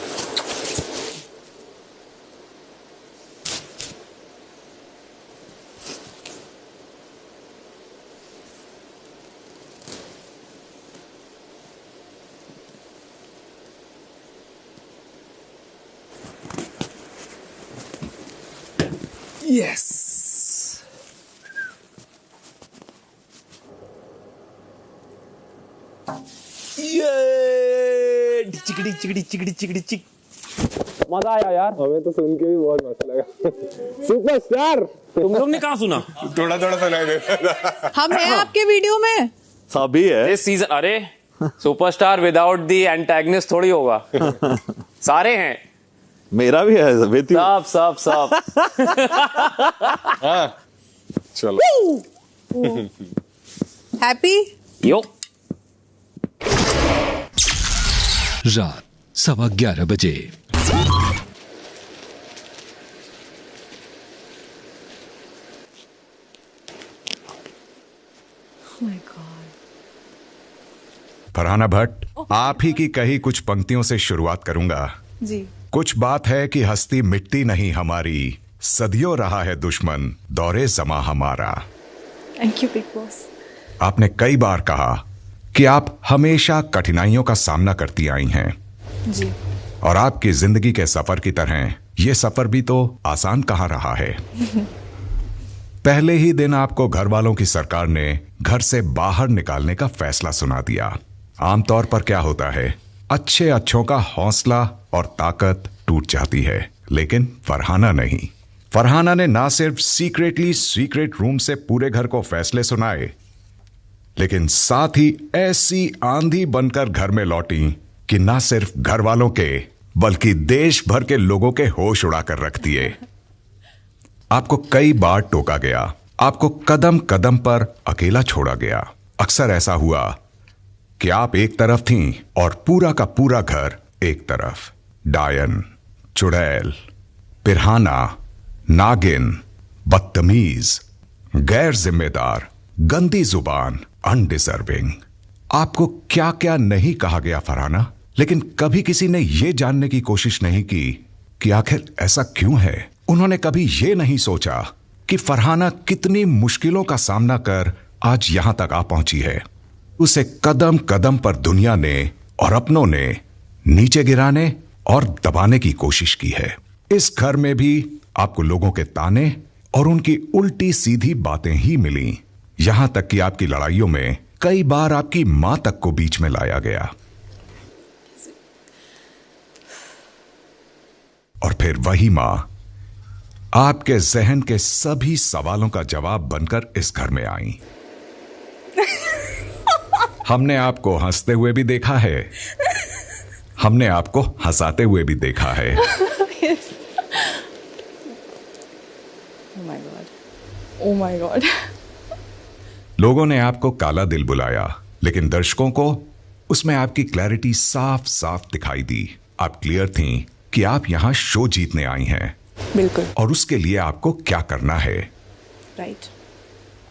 यस। ये चिकड़ी चिकड़ी चिकड़ी चिकड़ी चिक। मजा आया यार। हमें तो सुन के भी बहुत मस्त लगा। सुपरस्टार। तुम लोग ने कहाँ सुना? थोड़ा थोड़ा सुनाई दे। हम हैं आपके वीडियो में। सभी है इस सीजन। अरे सुपरस्टार विदाउट दी एंटेगनिस्ट थोड़ी होगा। सारे हैं। मेरा भी है। सब हाँ चलो। हैप्पी यो। रात 11:15 बजे। फरहाना भट्ट, आप ही की कही कुछ पंक्तियों से शुरुआत करूंगा। जी। कुछ बात है कि हस्ती मिटती नहीं हमारी, सदियों रहा है दुश्मन दौरे ज़मा हमारा। Thank you Bigg boss. आपने कई बार कहा कि आप हमेशा कठिनाइयों का सामना करती आई हैं जी। और आपकी जिंदगी के सफर की तरह ये सफर भी तो आसान कहाँ रहा है। पहले ही दिन आपको घर वालों की सरकार ने घर से बाहर निकालने का फैसला सुना दिया। आमतौर पर क्या होता है, अच्छे अच्छों का हौसला और ताकत टूट जाती है, लेकिन फरहाना नहीं। फरहाना ने ना सिर्फ सीक्रेट रूम से पूरे घर को फैसले सुनाए, लेकिन साथ ही ऐसी आंधी बनकर घर में लौटी कि ना सिर्फ घर वालों के बल्कि देश भर के लोगों के होश उड़ाकर रख दिए। आपको कई बार टोका गया, आपको कदम कदम पर अकेला छोड़ा गया। अक्सर ऐसा हुआ कि आप एक तरफ थीं और पूरा का पूरा घर एक तरफ। डायन, चुड़ैल, पिरहाना, नागिन, बदतमीज, गैर जिम्मेदार, गंदी जुबान, अनडिजर्विंग। आपको क्या क्या नहीं कहा गया फरहाना, लेकिन कभी किसी ने यह जानने की कोशिश नहीं की कि आखिर ऐसा क्यों है। उन्होंने कभी यह नहीं सोचा कि फरहाना कितनी मुश्किलों का सामना कर आज यहां तक आ पहुंची है। उसे कदम कदम पर दुनिया ने और अपनों ने नीचे गिराने और दबाने की कोशिश की है। इस घर में भी आपको लोगों के ताने और उनकी उल्टी सीधी बातें ही मिली, यहां तक कि आपकी लड़ाइयों में कई बार आपकी मां तक को बीच में लाया गया। और फिर वही मां आपके जहन के सभी सवालों का जवाब बनकर इस घर में आई। हमने आपको हंसते हुए भी देखा है, हमने आपको हंसाते हुए भी देखा है। Oh my God. लोगों ने आपको काला दिल बुलाया, लेकिन दर्शकों को उसमें आपकी क्लैरिटी साफ साफ दिखाई दी। आप क्लियर थीं कि आप यहां शो जीतने आई हैं। बिल्कुल। और उसके लिए आपको क्या करना है। राइट।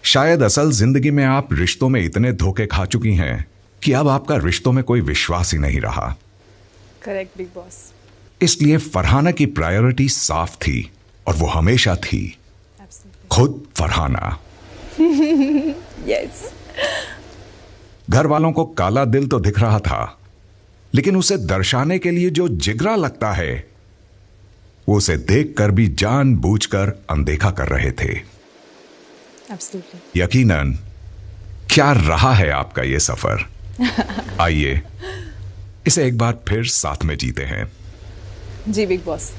शायद असल जिंदगी में आप रिश्तों में इतने धोखे खा चुकी हैं कि अब आपका रिश्तों में कोई विश्वास ही नहीं रहा। Correct big boss. इसलिए फरहाना की प्रायोरिटी साफ थी और वो हमेशा थी खुद फरहाना। यस। घर वालों को काला दिल तो दिख रहा था, लेकिन उसे दर्शाने के लिए जो जिगरा लगता है वो उसे देखकर भी जानबूझकर अनदेखा कर रहे थे। Absolutely. यकीनन क्या रहा है आपका ये सफर। आइए इसे एक बार फिर साथ में जीते हैं। जी बिग बॉस।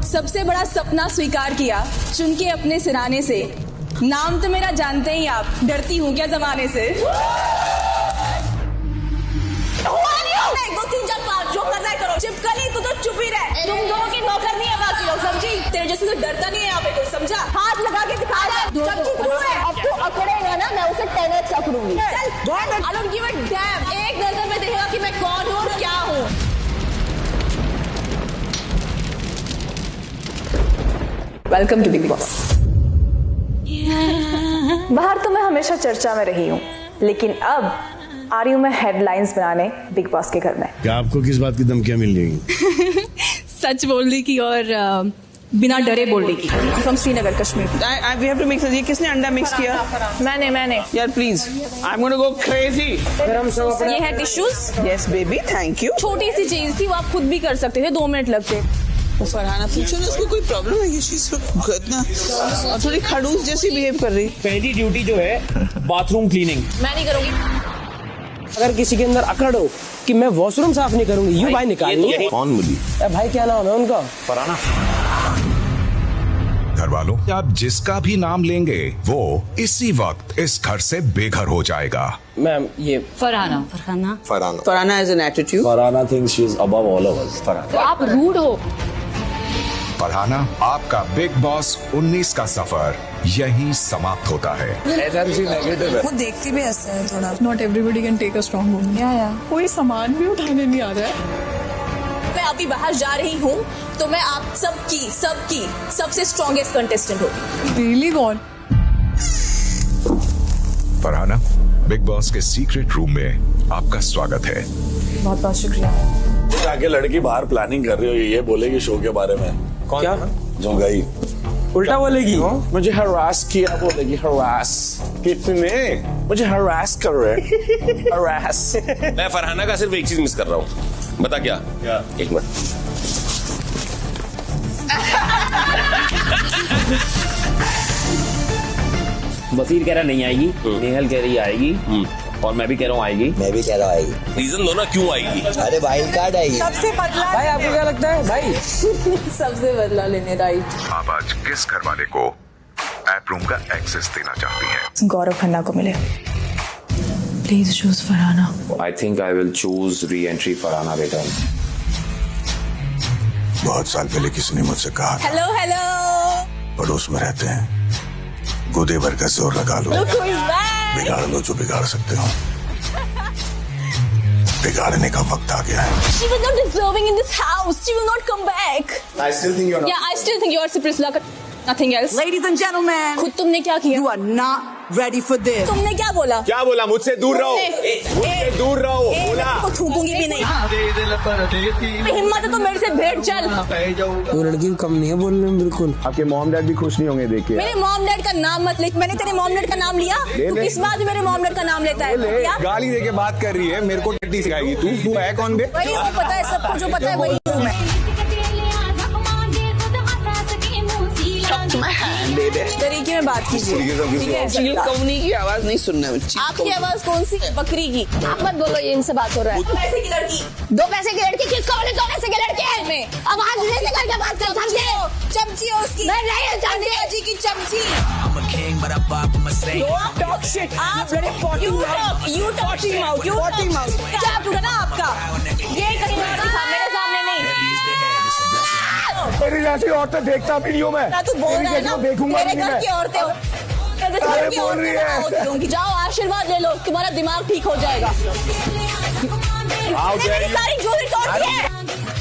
सबसे बड़ा सपना स्वीकार किया चुन के अपने सिराने से। नाम तो मेरा जानते ही आप, डरती हूँ क्या जमाने से। 1 2 3 4 5 जो करना है करो। चिपकली तू तो चुप ही रह। तुम दोनों की नौकर नहीं है बाकी लोग, समझी? तेरे जैसे तो डरता नहीं है यहाँ पे कोई, समझा? हाथ लगा के दिखा रहा है। अब तू अकड़ेगा ना, मैं उसे 10x अकड़ूंगी। I don't give a damn। एक नजर में देखेगा कि मैं कौन हूँ और क्या हूँ। Welcome to Bigg Boss. बाहर तो मैं हमेशा चर्चा में रही हूँ, लेकिन अब आ रही हूँ मैं हेडलाइंस बनाने बिग बॉस के घर में। क्या आपको किस बात की धमकियां मिल रही हैं? सच बोलने की और बिना डरे बोलने की। From Srinagar Kashmir. We have to mix. ये किसने अंडा मिक्स किया? मैंने यार please, I am gonna go crazy. ये है tissues. Yes baby, thank you. छोटी सी चीज थी, वो आप खुद भी कर सकते थे, 2 मिनट लगते। वो फरहाना पूछो ना, उसको कोई प्रॉब्लम है? ये चीज इतना और थोड़ी खड़ूस जैसी बिहेव कर रही। पहली ड्यूटी जो है बाथरूम क्लीनिंग। मैं नहीं करूंगी। अगर किसी के अंदर अकड़ हो कि मैं वॉशरूम साफ नहीं करूंगी, यू भाई निकालिए। कौन मुझी? भाई क्या नाम है उनका? फरहाना। घर वालों, आप जिसका भी नाम लेंगे वो इसी वक्त इस घर से बेघर हो जाएगा। मैम ये Farhana has an attitude. Farhana thinks she is above all of us. तो आप रूड हो। फरहाना, आपका बिग बॉस 19 का सफर यहीं समाप्त होता है। एनर्जी नेगेटिव है। वो देखती भी ऐसा है थोड़ा। Not everybody can take a strong woman. या कोई सामान भी उठाने नहीं आ रहा है। मैं अभी बाहर जा रही हूँ तो मैं आप सबकी सबसे स्ट्रॉन्गेस्ट कंटेस्टेंट हूँ। Really gone. Farhana, big boss के सीक्रेट रूम में आपका स्वागत है। बहुत बहुत शुक्रिया। जाके लड़की बाहर प्लानिंग कर रही हो, ये बोलेगी शो के बारे में। क्या? जो गई उल्टा बोलेगी। मुझे हरास किया बोलेगी। हरास कितने? मुझे हरास कर रहे। हरास। मैं फरहाना का सिर्फ एक चीज मिस कर रहा हूँ। बता क्या? एक मिनट। वसीर कह रहा नहीं आएगी, नेहल कह रही आएगी, और मैं भी कह रहा हूँ आएगी। मैं भी कह रहा हूँ आएगी। रीजन दो ना क्यों आएगी। अरे वाइल्ड कार्ड आएगी। सबसे बदला भाई आपको क्या लगता है भाई? सबसे बदला लेने। राइट। आप आज किस घर वाले को ऐप रूम का एक्सेस देना चाहती हैं? गौरव खन्ना को मिले। Please choose Farhana. I think I will choose re entry Farhana बेटा। बहुत साल पहले किसी ने मुझसे कहा, हेलो पड़ोस में रहते हैं, गोदे भर का जोर लगा लो, बिगाड़ लो जो बिगाड़ सकते हो। बिगाड़ने का वक्त आ गया है। She was not deserving in this house. She will not come back. I still think you're not. Yeah, I still think you are Cyprus Luck. Nothing else. Ladies and gentlemen, खुद तुमने क्या किया? you are not ready for this. तुमने क्या बोला? क्या बोला? मुझसे दूर रहो, मुझसे दूर रहो बोला। को थूकूंगी भी नहीं। हिम्मत है तो मेरे से भेंट चल। वो लड़की कम नहीं है बोलने में बिल्कुल। आपके मॉम डैड भी खुश नहीं होंगे देख के। मेरे मॉम डैड का नाम मत लिख। मैंने तेरे मॉम डैड का नाम लिया? तू किस बात में मेरे मॉम डैड का नाम लेता है? क्या? गाली देके बात कर रही है, मेरे को टट्टी सिखाएगी तू है कौन बे? वही वो पता है, सबको जो पता है वही हूँ मैं। तरीके में बात कीजिए। कौनी की आवाज नहीं सुनना है। आपकी आवाज कौन सी? बकरी की। आप मत बोलो, ये इनसे बात हो रहा है। 2 पैसे की लड़की। 2 पैसे की लड़की किसको बोले? 2 पैसे के लड़के में आवाज नीचे करके बात करो। समझे? चमची हो उसकी। मैं नहीं हूँ चमची जी की चमची। Don't talk shit. आप you talk mouth. क्या टूटा ना आपका? ये कहीं दिखा मेरे सामने नहीं। तेरी जैसी औरतें देखता वीडियो में। ना तू बोल रहा है ना, मेरे घर की औरतें हो। अरे बोल रही है। जाओ आशीर्वाद ले लो, तुम्हारा दिमाग ठीक हो जाएगा। मेरी सारी ज्वेलरी तोड़ दी है।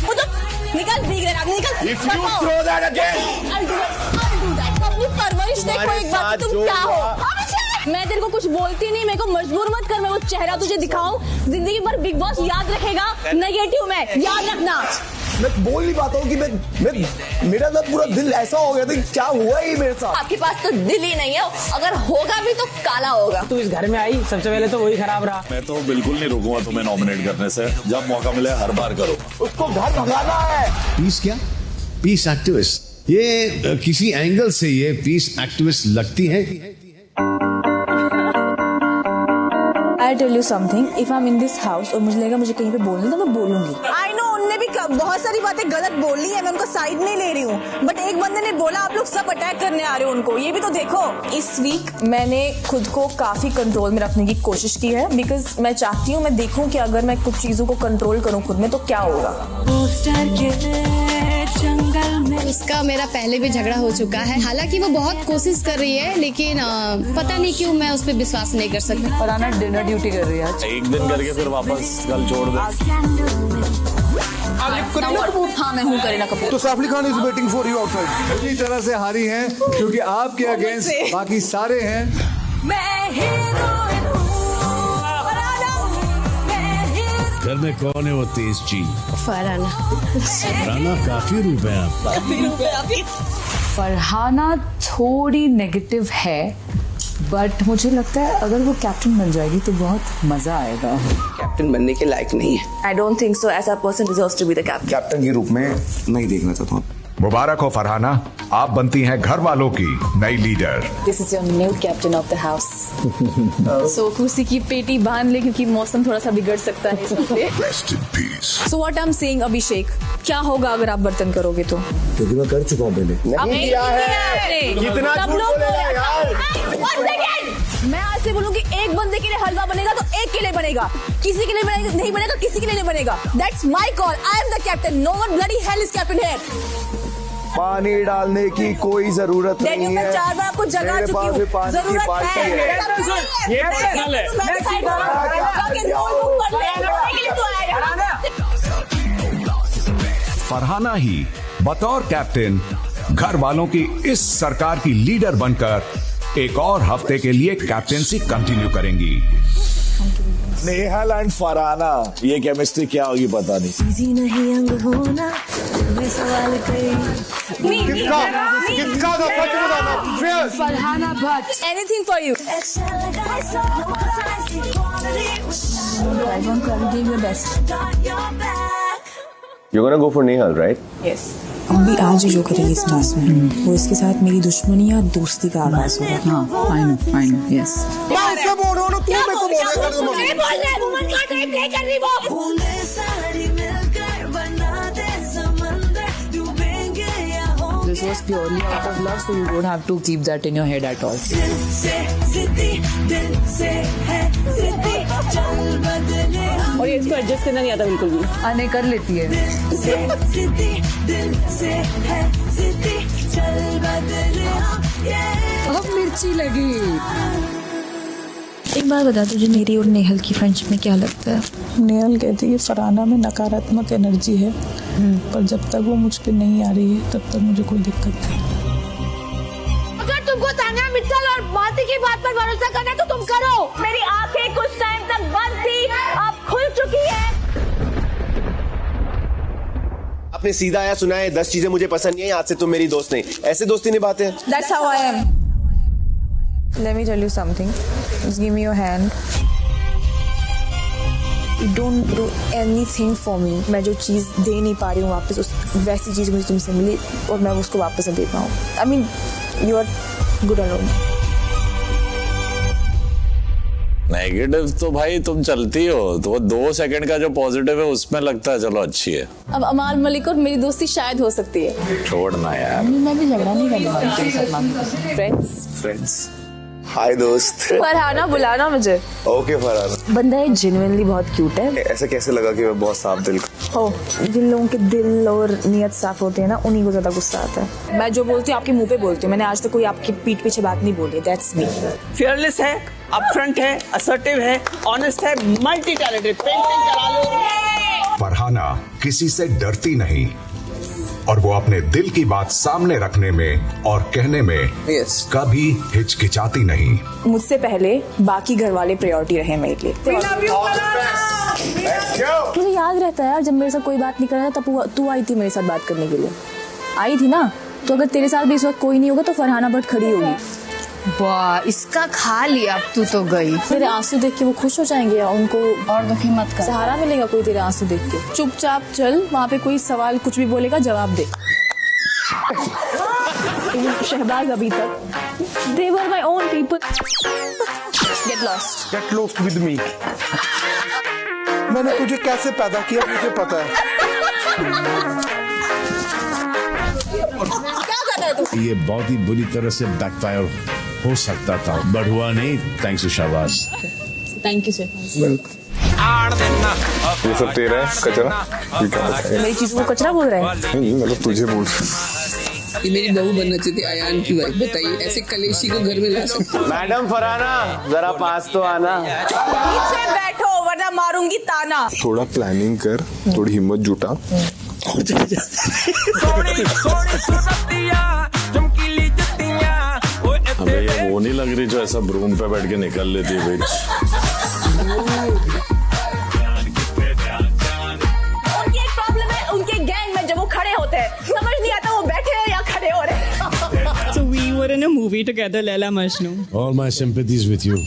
वो तो निकल भीग रहा, निकल। If you throw that again, I'll do that. अपनी परवरिश देखो एक बार, तुम क्या हो? मैं तेरे को कुछ बोलती नहीं, मेरे को मजबूर मत कर। मैं वो चेहरा तुझे दिखाऊं, जिंदगी भर बिग बॉस याद रखेगा। नेगेटिव में याद रखना। मैं बोल नहीं पाता हूँ कि मैं मेरा ना पूरा दिल ऐसा हो गया था कि क्या हुआ ही मेरे साथ। आपके पास तो दिल ही नहीं है, अगर होगा भी तो काला होगा। तू इस घर में आई सबसे पहले तो वही खराब रहा। मैं तो बिल्कुल नहीं रुकूंगा तुम्हें नॉमिनेट करने से। जब मौका मिले हर बार करो। उसको घर भगाना है। पीस क्या? Peace activist. ये किसी एंगल से ये पीस एक्टिविस्ट लगती है। I tell you something, if I'm in this house और मुझे लगेगा मुझे कहीं पे बोलना तो मैं बोलूंगी। I know, उनने भी बहुत सारी बातें गलत बोली है, मैं उनको साइड नहीं ले रही हूँ, बट एक बंदे ने बोला आप लोग सब अटैक करने आ रहे हो उनको, ये भी तो देखो। इस वीक मैंने खुद को काफी कंट्रोल में रखने की कोशिश की है, बिकॉज मैं चाहती हूँ मैं देखूँ कि अगर मैं कुछ चीजों को कंट्रोल करूँ खुद में तो क्या होगा। जंगल में उसका मेरा पहले भी झगड़ा हो चुका है, हालांकि वो बहुत कोशिश कर रही है, लेकिन पता नहीं क्यों मैं उस पर विश्वास नहीं कर सकती। फरहाना डिनर ड्यूटी कर रही है आज। एक दिन करके फिर वापस कल छोड़ दे। हाँ मैं हूँ करीना कपूर। तो Saif Ali Khan is waiting for you outside. पूरी तरह से हारी हैं क्योंकि आपके अगेंस्ट बाकी सारे हैं। घर घर में कौन है वो तेज चीज? फरहाना। फरहाना काफी रूप है आप। फरहाना थोड़ी नेगेटिव है, बट मुझे लगता है अगर वो कैप्टन बन जाएगी तो बहुत मजा आएगा। कैप्टन बनने के लायक नहीं है। I don't think so. ऐसा person deserves to be the captain. Captain के रूप में नहीं देखना चाहता हूँ। मुबारक हो फरहाना, आप बनती हैं घर वालों की नई leader. This is your new captain of the house. So कुर्सी की पेटी बांध ले क्योंकि मौसम थोड़ा सा बिगड़ सकता है इसलिए। Rest in peace. So what I'm saying, अभिषेक, क्या होगा अगर आप बर्तन करोगे तो? क्योंकि मैं कर चुका हूँ पहले। नहीं किया है। कितना झूठ बोलेगा यार? One second. मैं आज से बोलूँगी एक बंदे के लिए हलवा बनेगा तो एक के लिए बनेगा, किसी के लिए नहीं बनेगा, किसी के लिए नहीं बनेगा। That's my call. I am the captain. No one bloody hell is captain here. पानी डालने की कोई जरूरत नहीं है। चार बार आपको जगा चुकी हूँ। जरूरत है। ये पर्सनल है। फरहाना ही बतौर कैप्टन घर वालों की इस सरकार की लीडर बनकर एक और हफ्ते के लिए कैप्टेंसी कंटिन्यू करेंगी। नेहल एंड फरहाना, ये केमिस्ट्री क्या होगी पता नहीं। इजी नहीं अंग होना, मैं सवाल किसका सच बताना। Farhana Bhatt, anything for you. You're gonna go for Nehal, right? Yes. अम्बी आज ही जो करेगी इस क्लास में, वो इसके साथ मेरी दुश्मनी या दोस्ती का आगाज होगा। हाँ, I know, yes. मैं उससे बोल रहा हूँ, तू मेरे को बोल रहा है। नहीं बोल रहे, वुमन का टाइप नहीं कर रही वो। This was purely out of love, so you don't have to keep that in your head at all. और ये इसको एडजस्ट करना नहीं आता बिल्कुल भी। आने कर लेती है। अब मिर्ची लगी। एक बार बता तुझे मेरी और नेहल की फ्रेंडशिप में क्या लगता है? नेहल कहती है कि फरहाना में नकारात्मक एनर्जी है, पर जब तक वो मुझ पे नहीं आ रही है तब तक मुझे कोई दिक्कत नहीं। अगर तुमको तान्या मित्तल और मालती की बात पर भरोसा करना है तो तुम करो। मेरी आंखें कुछ टाइम तक बंद थी, अब खुल चुकी है। आपने सीधा आया सुनाया 10 चीजें मुझे पसंद नहीं है, आज से तुम मेरी दोस्त नहीं। ऐसे दोस्ती निभाते हैं? That's how I am. Let me tell you something. Just give me your hand. You don't do anything for me. मैं जो चीज़ दे नहीं पा रही हूँ वापस, उस वैसी चीज़ मुझे तुमसे मिली और मैं उसको वापस नहीं दे पाऊँ। I mean, you are good alone. Negative तो भाई तुम चलती हो, तो 2 सेकंड का जो पॉजिटिव है उसमें लगता है चलो अच्छी है। अब अमाल मलिक और मेरी दोस्ती शायद हो सकती है। छोड़ना यार। मैं भी झगड़ा नहीं करने वाली। फ्रेंड्स हाय दोस्त। फरहाना बुलाना मुझे। ओके फरहाना। बंदा ये जेन्युइनली बहुत क्यूट है। ऐसा कैसे लगा कि मैं बहुत साफ दिल का? हो, जिन लोगों के दिल और नियत साफ होते हैं ना, उन्हीं को ज्यादा गुस्सा आता है। मैं जो बोलती हूँ आपके मुंह पे बोलती हूँ। मैंने आज तक कोई आपकी पीठ पीछे बात नहीं बोली। That's me. फियरलेस है, अपफ्रंट है, असर्टिव है, ऑनेस्ट है, मल्टी टैलेंटेड। पेंटिंग करा लो। फरहाना किसी से डरती नहीं और वो अपने दिल की बात सामने रखने में और कहने में कभी हिचकिचाती नहीं। मुझसे पहले बाकी घर वाले प्रायोरिटी रहे मेरे लिए। मुझे याद रहता है यार, जब मेरे साथ कोई बात नहीं कर रहा था तब तू आई थी मेरे साथ बात करने के लिए। आई थी ना, तो अगर तेरे साथ भी इस वक्त कोई नहीं होगा तो फरहाना भट्ट खड़ी होगी। वाह, इसका खा लिया। अब तू तो गई। तेरे आंसू देख के वो खुश हो जाएंगे या उनको और दुखी मत कर। सहारा मिलेगा कोई तेरे आंसू देख के। चुपचाप चल, वहाँ पे कोई सवाल कुछ भी बोलेगा जवाब दे। शहबाज अभी तक they were my own people. Get lost with me. मैंने तुझे कैसे पैदा किया मुझे पता है। ये बहुत ही बुरी तरह से बैकफायर हो सकता था, बट हुआ नहीं। Thanks to Shahbaz. Thank you sir. ये सब तेरा है कचरा? मेरी चीज को कचरा बोल रहा है? नहीं मतलब तुझे बोल। ये मेरी बहू बनना चाहिए, अयान की वाइफ। बताइए ऐसे कलेशी को घर में ला सकते? मैडम फरहाना जरा पास तो आना। पीछे बैठो वरना मारूंगी ताना। थोड़ा प्लानिंग कर, थोड़ी हिम्मत जुटा। हमें ये वो नहीं लग रही जो ऐसा ब्रूम पे बैठ के निकल लेती है बीच। a movie together, Laila Majnu. All my sympathies with you.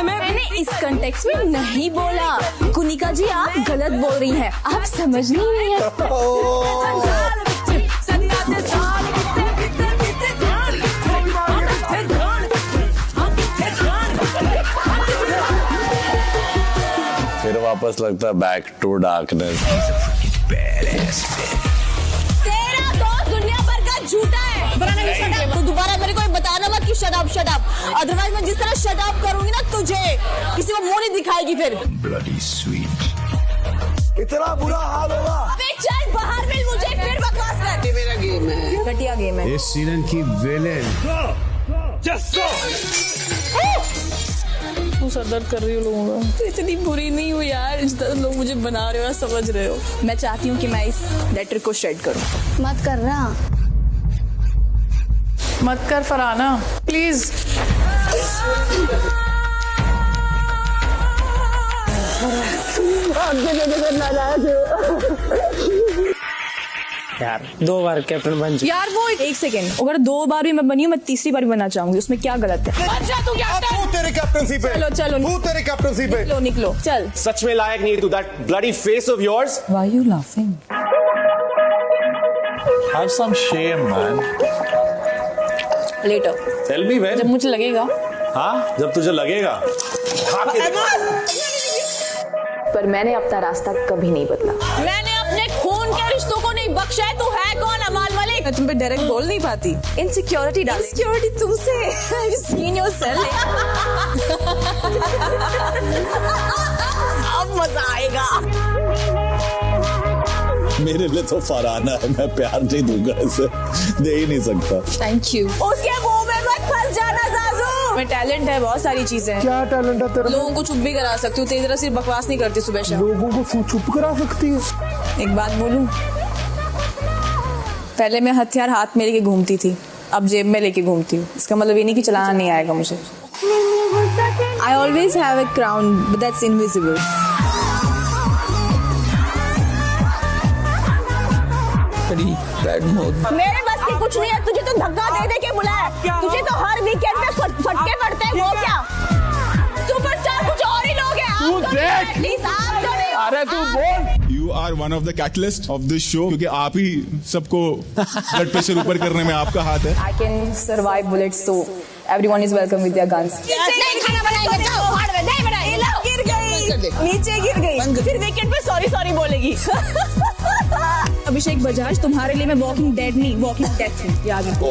मैंने इस कंटेक्स्ट में नहीं बोला। कुनिका जी आप गलत बोल रही हैं, आप समझ नहीं रही हैं। फिर वापस लगता है बैक टू डार्कनेस। तेरा दोस्त दुनिया भर का झूठा है। तो दोबारा मेरे को बताना मत कि शट अप, अदरवाइज मैं जिस तरह शट अप करूंगी ना तुझे, किसी को मुंह नहीं दिखाएगी फिर। Bloody sweet. इतना बुरा हाल होगा। अबे चल बाहर मिल मुझे, फिर बकवास कर। ये मेरा गेम है, घटिया गेम है। इस सीजन की विलेन तू सर दर्द कर रही हो लोगों का। तो इतनी बुरी नहीं हूँ यार, जिस तरह लोग मुझे बना रहे हो, समझ रहे हो। मैं चाहती हूँ कि मैं इस लेटर को शेड करूँ। मत कर रहा। मत कर फरहाना प्लीज। यार 2 बार कैप्टन बन चुका। यार वो एक सेकेंड, अगर 2 बार भी मैं बनी हूँ, मैं तीसरी बार भी बनना चाहूंगी, उसमें क्या गलत है? तू तेरे कैप्टनसी पे। चलो तू तेरे कैप्टनसी पे। निकलो चल। सच में लायक नहीं तू, that bloody face of yours. Why are you laughing? Have some shame, man. Later Tell me when. जब मुझे लगेगा। हाँ, जब तुझे लगेगा। पर मैंने अपना रास्ता कभी नहीं बदला। मैंने अपने खून के रिश्तों को नहीं बख्शा है। तू है कौन अमाल मलिक? मैं तुम पे डायरेक्ट बोल नहीं पाती। इनसिक्योरिटी डाल। सिक्योरिटी तुमसे। I've seen your cell. अब मजा आएगा। मेरे लिए तो फरहाना है, मैं प्यार नहीं दूंगा इसे, दे ही नहीं सकता। Thank you. उसके मुंह में मत फंस जाना ज़ाज़ू। मैं टैलेंट है, बहुत सारी चीजें हैं। क्या टैलेंट है तेरा? लोगों को चुप भी करा सकती हूँ, तेरी तरह सिर्फ बकवास नहीं करती सुबह शाम। लोगों को चुप करा सकती है। एक बात बोलूं, पहले मैं हथियार हाथ में लेके घूमती थी, अब जेब में लेके घूमती हूँ। इसका मतलब ये नहीं कि चलाना नहीं आएगा मुझे। I always have a crown, but that's invisible. मेरे बस की कुछ नहीं है, तुझे तो धक्का दे दे के बुलाया। तुझे तो हर वीकेंड पे फटके पड़ते हैं। वो क्या सुपरस्टार कुछ और ही लोग हैं। अरे तू बोल। You are one of the catalyst of this show, क्योंकि आप ही सबको ब्लड प्रेशर ऊपर करने में आपका हाथ है। I can survive bullets, so everyone is welcome with their guns. नीचे गिर गई, फिर विकेट पे सॉरी बोलेगी। अभिषेक बजाज, तुम्हारे लिए मैं वॉकिंग डेड नहीं, वॉकिंग डेथ हूँ, याद रखो।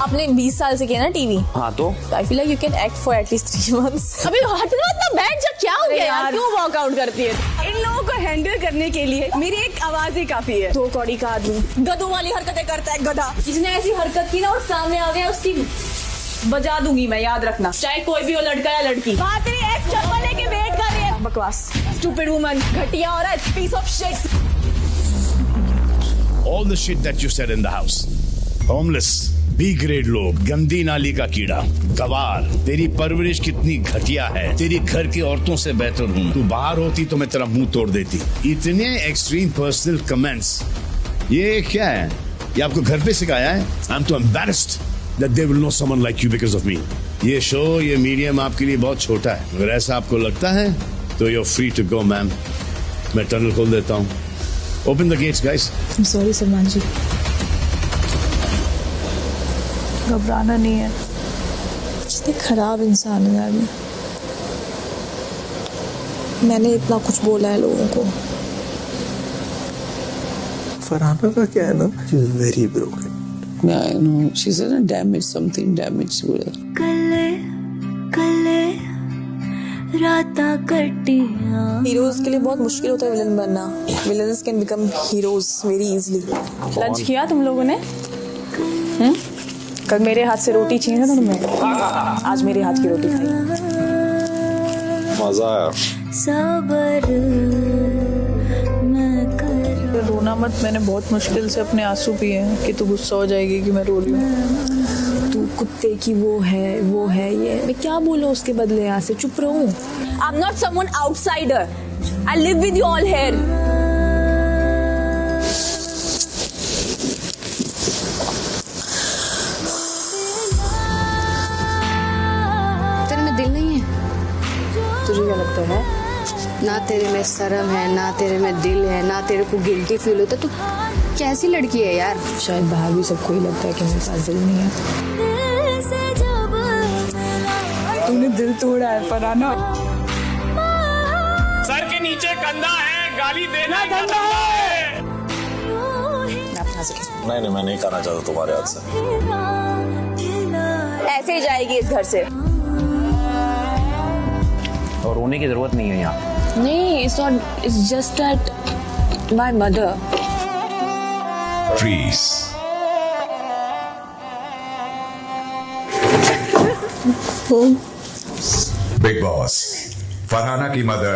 आपने 20 साल से किया ना टीवी। हाँ तो I feel like you can act for at least 3 months. अभी हटना तो बैठ जा। क्या हो गया यार, क्यों वॉकआउट करती है? इन लोगों को हैंडल करने के लिए मेरी एक आवाज ही काफी है। 2 कौड़ी का आदमी गधों वाली हरकतें करता है, गधा। जिसने ऐसी हरकत की ना और सामने आ गया, उसकी बजा दूंगी मैं, याद रखना, चाहे कोई भी हो, लड़का या लड़की। बात रही है, चप्पल लेके वेट कर रही है। बकवास। स्टूपिड वुमन, घटिया औरत, piece of shit. All the shit that you said in the house. Homeless, B-grade लोग, गंदी नाली का कीड़ा, गवार, तेरी परवरिश कितनी घटिया है। तेरी घर की औरतों से बेहतर हूँ। तू बाहर होती तो मैं तेरा मुंह तोड़ देती। इतने एक्सट्रीम पर्सनल कमेंट्स, ये क्या है? ये आपको घर पे सिखाया है? I'm too embarrassed that they will know someone like you because of me. ये शो, ये मीडियम आपके लिए बहुत छोटा है। अगर ऐसा आपको लगता है तो you're free to go, ma'am. मैं टनल खोल देता हूँ। Open the gates, guys. I'm sorry, Salman जी। घबराना नहीं है। इतने खराब इंसान है यार मैं। मैंने इतना कुछ बोला है लोगों को। फरहाना का क्या है ना, she is very broken. Yeah, I know. She said something damaged to her. Heroes के लिए बहुत मुश्किल होता है विलन बनना। Villains can become heroes very easily. Lunch किया तुम लोगों ने? कल मेरे हाथ से रोटी छीनी ना तुमने, आज मेरे हाथ की रोटी खाई। मजा आया। रोना मत, मैंने बहुत मुश्किल से अपने आंसू पिए हैं कि तू गुस्सा हो जाएगी कि मैं रो रही हूँ। तू कुत्ते की वो है ये, मैं क्या बोलूं उसके बदले? यहाँ से चुप रहूं? I'm not someone outsider. I live with you all here. तो है, ना तेरे में शर्म है, ना तेरे में दिल है, ना तेरे को गिल्टी फील होता। तू कैसी लड़की है यार? शायद बाहर भी सबको ही लगता है कि मेरे पास दिल नहीं है। तूने दिल तोड़ा है फरहाना। सर के नीचे कंधा है, गाली देना धंधा है। नहीं, मैं नहीं करना चाहता तुम्हारे हाथ से। ऐसे ही जाएगी इस घर से। और रोने की जरूरत नहीं है यहाँ। नहीं, it's just that my mother. Freeze. Big boss Farhana की मदर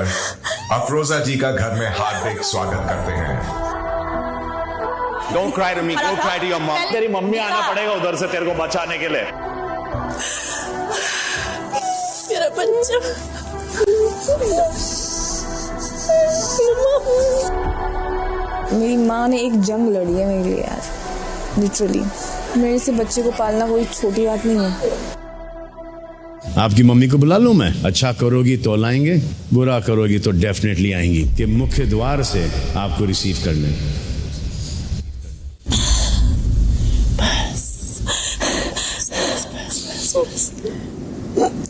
अफरोजा जी का घर में हार्दिक स्वागत करते हैं। Don't cry to me. Don't cry to your mom. तेरी मम्मी आना पड़ेगा उधर से तेरे को बचाने के लिए। मेरा बच्चा। मेरी माँ ने एक जंग लड़ी है मेरे लिए यार, लिटरली। मेरे से बच्चे को पालना कोई छोटी बात नहीं है। आपकी मम्मी को बुला लूं मैं? अच्छा करोगी तो लाएंगे, बुरा करोगी तो डेफिनेटली आएंगी कि मुख्य द्वार से आपको रिसीव कर लें।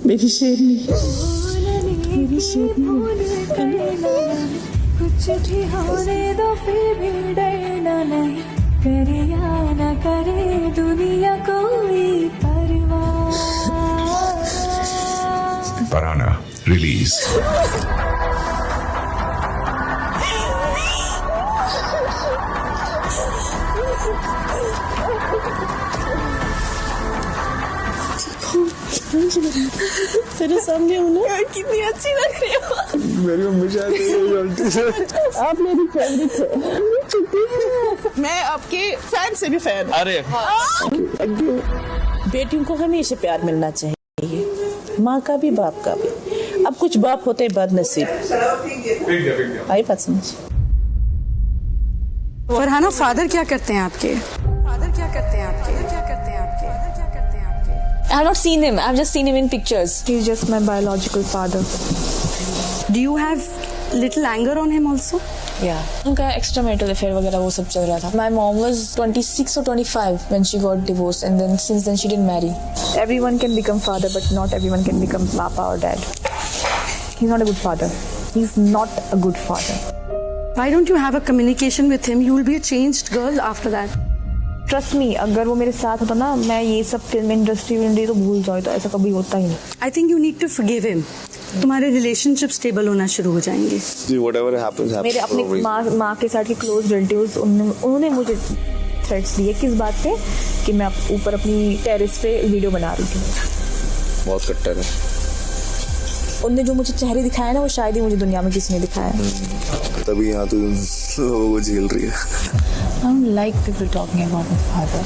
मेरी शेरनी, मेरी शेरनी। कुछ भी होने दो फिर भी डरना नहीं, करे या ना करे दुनिया कोई परवाह। फरहाना रिलीज। तेरे सामने हूँ ना। कितनी अच्छी लग रही हो। मेरी मम्मी चाहती है। आप मेरी फेवरेट है। मैं आपके फैन से भी फैन। अरे बेटियों को हमेशा प्यार मिलना चाहिए, माँ का भी बाप का भी। अब कुछ बाप होते बदनसीब। आई बात समझ। फरहाना, फादर क्या करते हैं आपके? फादर क्या करते हैं आपके? क्या करते हैं आपके? क्या करते हैं आपके? I have not seen him. I've just seen him in pictures. He's just my biological father. Do you have little anger on him also? Yeah. उनका extra marital affair वगैरह वो सब चल रहा था. My mom was 26 or 25 when she got divorced, and then since then she didn't marry. Everyone can become father, but not everyone can become papa or dad. He's not a good father. He's not a good father. Why don't you have a communication with him? You will be a changed girl after that. Trust me, अगर वो मेरे साथ होता ना, मैं ये सब फिल्म इंडस्ट्री तो भूल जाऊँ, तो ऐसा कभी होता ही नहीं। I think you need to forgive him. तुम्हारे रिलेशनशिप स्टेबल होना शुरू हो जाएंगे। Whatever happens, मेरे अपने माँ के साथ के क्लोज रिलेटिव्स उन्होंने मुझे थ्रेट्स दिए। किस बात पे? कि मैं ऊपर अपनी टेरेस पे वीडियो बना रही थी। बहुत कट्टर है। उनने जो मुझे चेहरे दिखाया ना, वो शायद ही मुझे दुनिया में किसी ने दिखाया। तभी यहाँ तो लोगों को झेल रही है। I don't like people talking about my father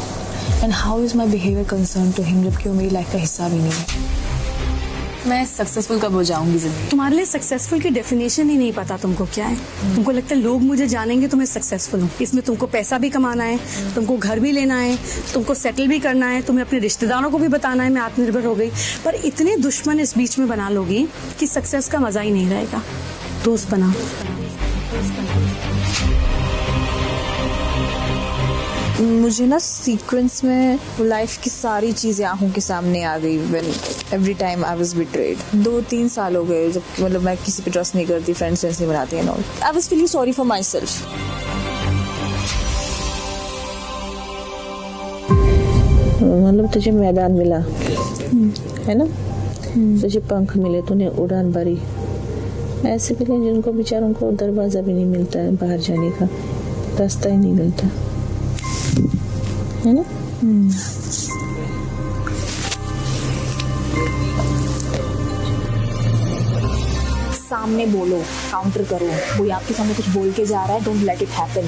and how is my behavior concerned to him, जबकि वो मेरी लाइफ का हिस्सा भी नहीं है। मैं सक्सेसफुल कब हो जाऊंगी जिंदगी? तुम्हारे लिए सक्सेसफुल की डेफिनेशन ही नहीं पता तुमको क्या है। तुमको लगता है लोग मुझे जानेंगे तो मैं सक्सेसफुल हूँ। इसमें तुमको पैसा भी कमाना है, तुमको घर भी लेना है, तुमको सेटल भी करना है, तुम्हें अपने रिश्तेदारों को भी बताना है मैं आत्मनिर्भर हो गई। पर इतने दुश्मन इस बीच में बना लोगी कि सक्सेस का मजा ही नहीं रहेगा। दोस्त बनाओ। मुझे ना सीक्वेंस में लाइफ की सारी चीजें आंखों के सामने आ गई। When every time I was betrayed. 2-3 साल हो गए जब मतलब मैं किसी पे ट्रस्ट नहीं करती, फ्रेंड्स नहीं बनाती and all. I was feeling sorry for my self. मतलब तुझे मैदान मिला है ना, तुझे पंख मिले, तूने उड़ान भरी। ऐसे भी नहीं जिनको बेचारों को दरवाजा भी नहीं मिलता है, बाहर जाने का रास्ता ही नहीं मिलता है ना। सामने बोलो, काउंटर करो। कोई आपके सामने कुछ बोल के जा रहा है, डोंट लेट इट हैपन।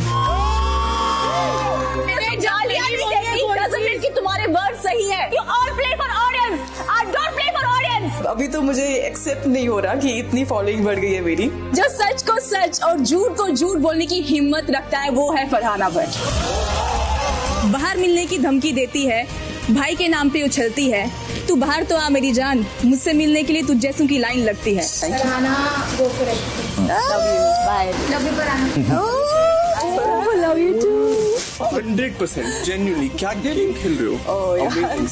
तुम्हारे वर्ड सही है। You all play for audience. I don't play for audience. अभी तो मुझे एक्सेप्ट नहीं हो रहा कि इतनी फॉलोइंग बढ़ गई है मेरी। जो सच को सच और झूठ को झूठ बोलने की हिम्मत रखता है वो है फरहाना भट्ट। बाहर मिलने की धमकी देती है, भाई के नाम पे उछलती है, तू बाहर तो आ मेरी जान, मुझसे मिलने के लिए तू जैसों की लाइन लगती है। Love you too. 100% genuinely क्या गेम खेल रहे हो?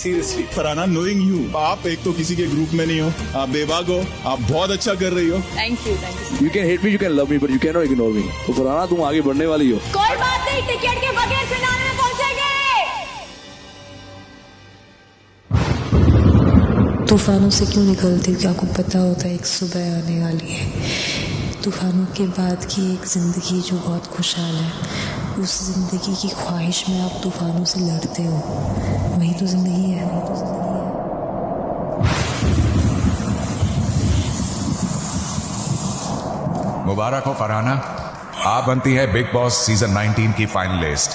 Seriously. फरहाना, knowing you, आप एक तो किसी के ग्रुप में नहीं हो, आप बेबाक हो, आप बहुत अच्छा कर रही हो। Thank you. You can hate me, you can love me, but you cannot ignore me. तो फरहाना तुम आगे बढ़ने वाली हो। कोई बात नहीं, टिकट के बगैर फिनाले में पहुंचेंगे। तूफानों से क्यों निकलती हूँ? क्या आपको पता होता है एक सुबह आने वाली है, तूफानों के बाद की एक ज़िंदगी जो बहुत खुशहाल है। उस ज़िंदगी की ख्वाहिश में आप तूफानों से लड़ते हो, वही तो ज़िंदगी है। मुबारक हो फरहाना, आप बनती है बिग बॉस सीजन 19 की finalist.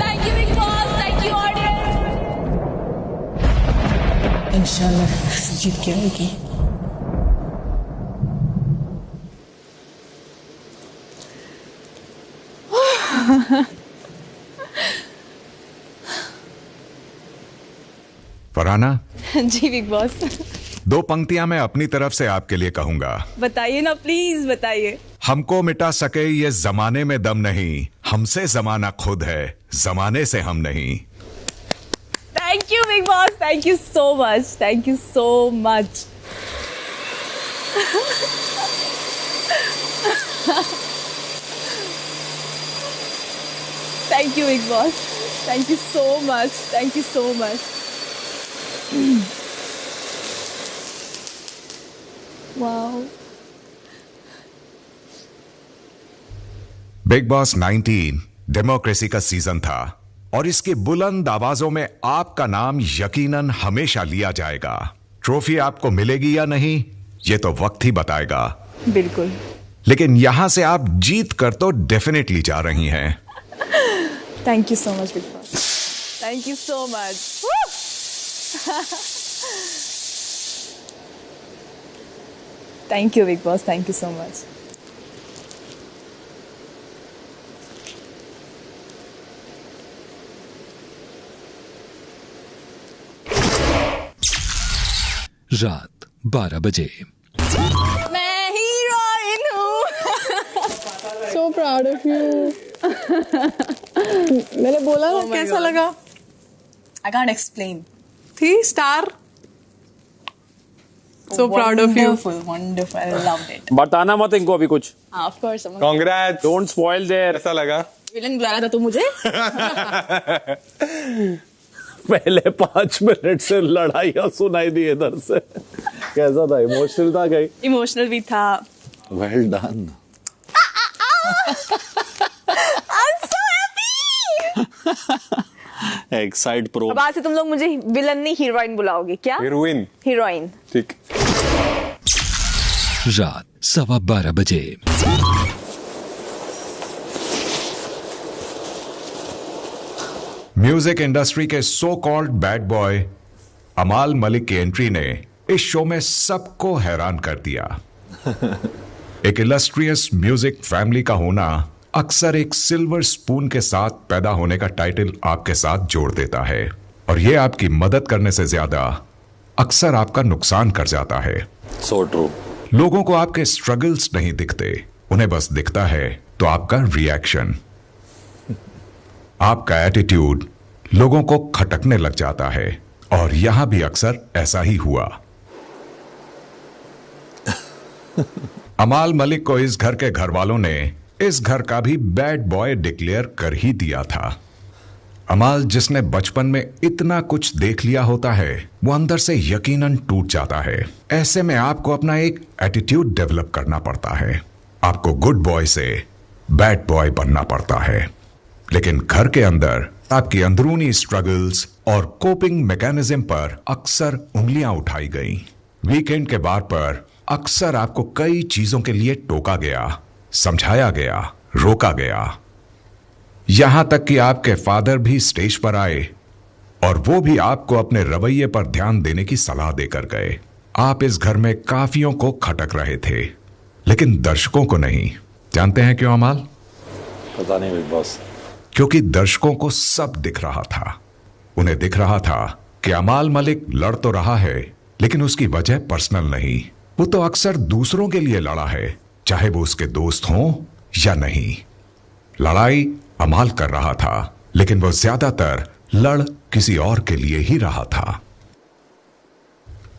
Thank you Big Boss, thank you audience. इंशाल्लाह जीत के आएगी। फरहाना जी बिग बॉस, 2 पंक्तियां मैं अपनी तरफ से आपके लिए कहूंगा। बताइए ना प्लीज बताइए। हमको मिटा सके ये जमाने में दम नहीं, हमसे जमाना खुद है, जमाने से हम नहीं। Thank you Bigg boss, thank you so much, thank you so much. Thank you Bigg boss, thank you so much, thank you so much. Wow. Big boss 19 democracy का सीजन था और इसकी बुलंद आवाजों में आपका नाम यकीनन हमेशा लिया जाएगा। ट्रॉफी आपको मिलेगी या नहीं, ये तो वक्त ही बताएगा। बिल्कुल। लेकिन यहां से आप जीत कर तो डेफिनेटली जा रही हैं। Thank you so much big boss, thank you so much. Thank you Bigg boss, thank you so much. रात 12 बजे। मैं हीरोइन हूँ। So proud of you. मैंने बोला ना, कैसा लगा? I can't explain. थी star. So proud of you. Wonderful, wonderful. I loved it. बताना मत इनको अभी कुछ। Of course. Congrats. Don't spoil there. कैसा लगा? विलन बुला रहा था तू मुझे? पहले 5 मिनट से लड़ाइयाँ सुनाई दी इधर से। कैसा था? इमोशनल था कहीं? इमोशनल भी था। Well done. I'm so happy. Exide pro. अब आज से तुम लोग मुझे विलन नहीं हीरोइन बुलाओगे क्या? हीरोइन। हीरोइन। ठीक। रात 12:15 बजे। म्यूजिक इंडस्ट्री के सो कॉल्ड बैड बॉय अमाल मलिक की एंट्री ने इस शो में सबको हैरान कर दिया। एक इलस्ट्रियस म्यूजिक फैमिली का होना अक्सर एक सिल्वर स्पून के साथ पैदा होने का टाइटल आपके साथ जोड़ देता है, और यह आपकी मदद करने से ज्यादा अक्सर आपका नुकसान कर जाता है। So true. लोगों को आपके स्ट्रगल्स नहीं दिखते, उन्हें बस दिखता है तो आपका रिएक्शन, आपका एटीट्यूड लोगों को खटकने लग जाता है, और यहां भी अक्सर ऐसा ही हुआ। अमाल मलिक को इस घर के घर वालों ने इस घर का भी बैड बॉय डिक्लेयर कर ही दिया था। अमाल, जिसने बचपन में इतना कुछ देख लिया होता है, वो अंदर से यकीनन टूट जाता है। ऐसे में आपको अपना एक एटीट्यूड डेवलप करना पड़ता है। आपको गुड बॉय से बैड बॉय बनना पड़ता है। लेकिन घर के अंदर आपकी अंदरूनी स्ट्रगल्स और कोपिंग मैकेनिज्म पर अक्सर उंगलियां उठाई गई। वीकेंड के बार पर अक्सर आपको कई चीजों के लिए टोका गया, समझाया गया, रोका गया। यहां तक कि आपके फादर भी स्टेज पर आए और वो भी आपको अपने रवैये पर ध्यान देने की सलाह देकर गए। आप इस घर में काफियों को खटक रहे थे, लेकिन दर्शकों को नहीं। जानते हैं क्यों अमाल? पता नहीं बिग बॉस। क्योंकि दर्शकों को सब दिख रहा था। उन्हें दिख रहा था कि अमाल मलिक लड़ तो रहा है, लेकिन उसकी वजह पर्सनल नहीं। वो तो अक्सर दूसरों के लिए लड़ा है, चाहे वो उसके दोस्त हों या नहीं। लड़ाई अमाल कर रहा था, लेकिन वो ज्यादातर लड़ किसी और के लिए ही रहा था।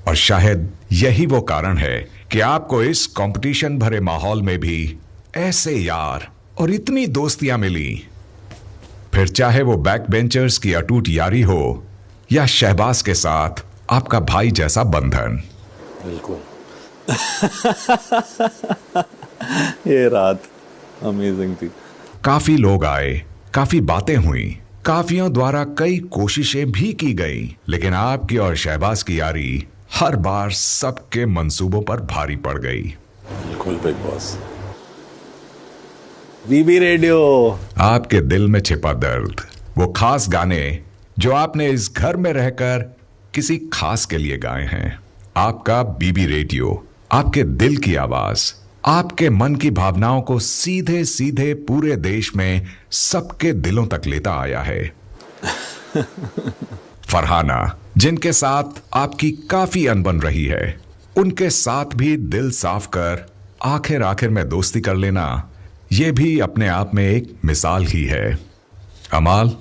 और शायद यही वो कारण है कि आपको इस कंपटीशन भरे माहौल में भी ऐसे यार और इतनी दोस्तियां मिली। फिर चाहे वो बैक बेंचर्स की अटूट यारी हो या शहबाज के साथ आपका भाई जैसा बंधन। बिल्कुल। ये रात अमेजिंग थी। काफी लोग आए, काफी बातें हुई, काफियों द्वारा कई कोशिशें भी की गई, लेकिन आपकी और शहबाज की यारी हर बार सबके मंसूबों पर भारी पड़ गई। बिल्कुल बिग बॉस। बीबी रेडियो। आपके दिल में छिपा दर्द, वो खास गाने जो आपने इस घर में रहकर किसी खास के लिए गाए हैं। आपका बीबी रेडियो आपके दिल की आवाज, आपके मन की भावनाओं को सीधे सीधे पूरे देश में सबके दिलों तक लेता आया है। फरहाना, जिनके साथ आपकी काफी अनबन रही है, उनके साथ भी दिल साफ कर आखिर में दोस्ती कर लेना, यह भी अपने आप में एक मिसाल ही है। अमाल,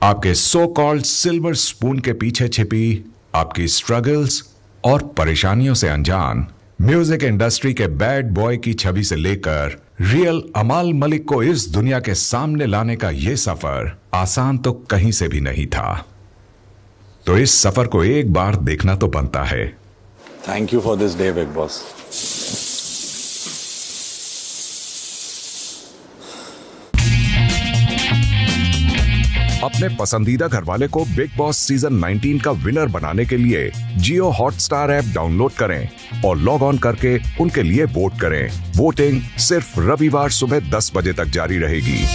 आपके सो कॉल्ड सिल्वर स्पून के पीछे छिपी आपकी स्ट्रगल्स और परेशानियों से अनजान, म्यूजिक इंडस्ट्री के बैड बॉय की छवि से लेकर रियल अमाल मलिक को इस दुनिया के सामने लाने का यह सफर आसान तो कहीं से भी नहीं था। तो इस सफर को एक बार देखना तो बनता है। Thank you for this day big boss. अपने पसंदीदा घरवाले को बिग बॉस सीजन 19 का विनर बनाने के लिए जियो हॉटस्टार ऐप डाउनलोड करें और लॉग ऑन करके उनके लिए वोट करें। वोटिंग सिर्फ रविवार सुबह 10 बजे तक जारी रहेगी।